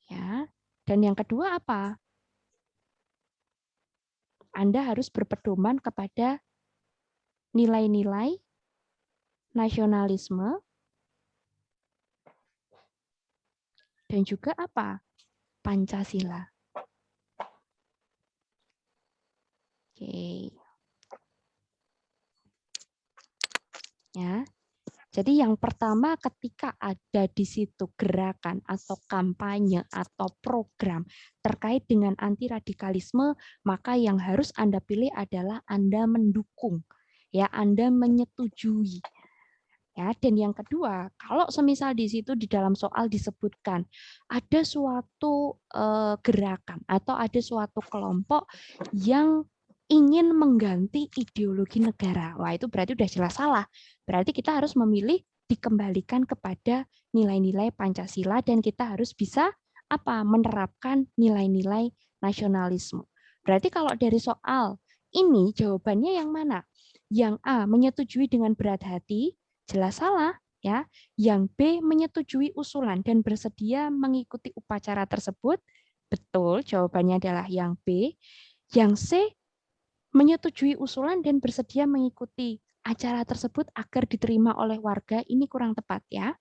Ya, dan yang kedua apa? Anda harus berpedoman kepada nilai-nilai nasionalisme, dan juga apa? Pancasila. Oke. Ya. Jadi yang pertama ketika ada di situ gerakan atau kampanye atau program terkait dengan anti radikalisme, maka yang harus Anda pilih adalah Anda mendukung. Ya, Anda menyetujui. Ya, dan yang kedua, kalau semisal di situ di dalam soal disebutkan ada suatu gerakan atau ada suatu kelompok yang ingin mengganti ideologi negara, wah itu berarti udah jelas salah. Berarti kita harus memilih dikembalikan kepada nilai-nilai Pancasila dan kita harus bisa menerapkan nilai-nilai nasionalisme. Berarti kalau dari soal ini jawabannya yang mana? Yang A, menyetujui dengan berat hati, jelas salah ya. Yang B, menyetujui usulan dan bersedia mengikuti upacara tersebut, betul, jawabannya adalah yang B. Yang C, menyetujui usulan dan bersedia mengikuti acara tersebut agar diterima oleh warga, ini kurang tepat ya.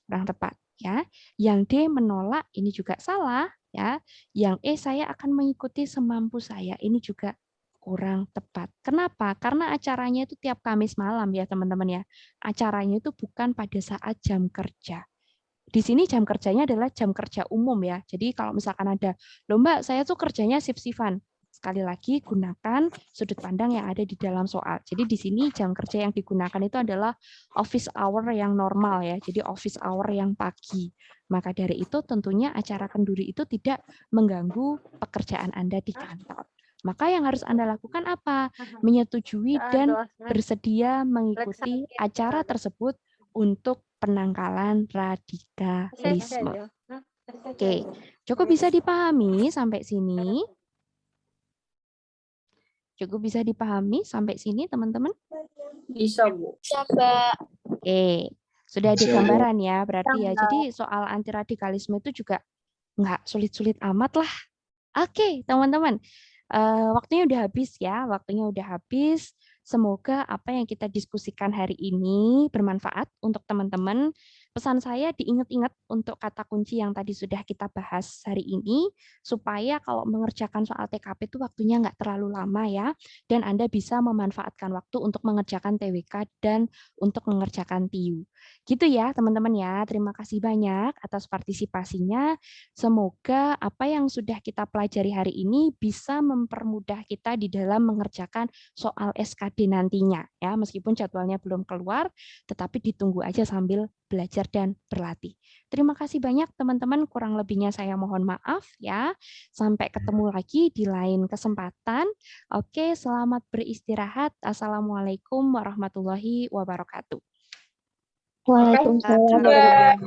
Kurang tepat ya. Yang D, menolak, ini juga salah ya. Yang E, saya akan mengikuti semampu saya, ini juga kurang tepat. Kenapa? Karena acaranya itu tiap Kamis malam ya teman-teman ya. Acaranya itu bukan pada saat jam kerja. Di sini jam kerjanya adalah jam kerja umum ya. Jadi kalau misalkan ada, loh Mbak, saya tuh kerjanya shift-shiftan. Sekali lagi gunakan sudut pandang yang ada di dalam soal. Jadi di sini jam kerja yang digunakan itu adalah office hour yang normal ya. Jadi office hour yang pagi. Maka dari itu tentunya acara kenduri itu tidak mengganggu pekerjaan Anda di kantor. Maka yang harus Anda lakukan apa? Menyetujui dan bersedia mengikuti acara tersebut untuk penangkalan radikalisme. Oke, cukup bisa dipahami sampai sini? Cukup bisa dipahami sampai sini, teman-teman?
Bisa, Bu.
Bisa, Mbak.
Oke, sudah ada gambaran ya berarti ya. Jadi soal anti radikalisme itu juga nggak sulit-sulit amat lah. Oke, teman-teman. Waktunya udah habis ya, waktunya udah habis. Semoga apa yang kita diskusikan hari ini bermanfaat untuk teman-teman. Pesan saya diingat-ingat untuk kata kunci yang tadi sudah kita bahas hari ini, supaya kalau mengerjakan soal TKP itu waktunya nggak terlalu lama ya, dan Anda bisa memanfaatkan waktu untuk mengerjakan TWK dan untuk mengerjakan TIU. Gitu ya teman-teman ya, terima kasih banyak atas partisipasinya. Semoga apa yang sudah kita pelajari hari ini bisa mempermudah kita di dalam mengerjakan soal SKD nantinya ya, meskipun jadwalnya belum keluar, tetapi ditunggu aja sambil belajar dan berlatih. Terima kasih banyak teman-teman, kurang lebihnya saya mohon maaf ya. Sampai ketemu lagi di lain kesempatan. Oke, selamat beristirahat. Assalamualaikum warahmatullahi wabarakatuh.
Waalaikumsalam.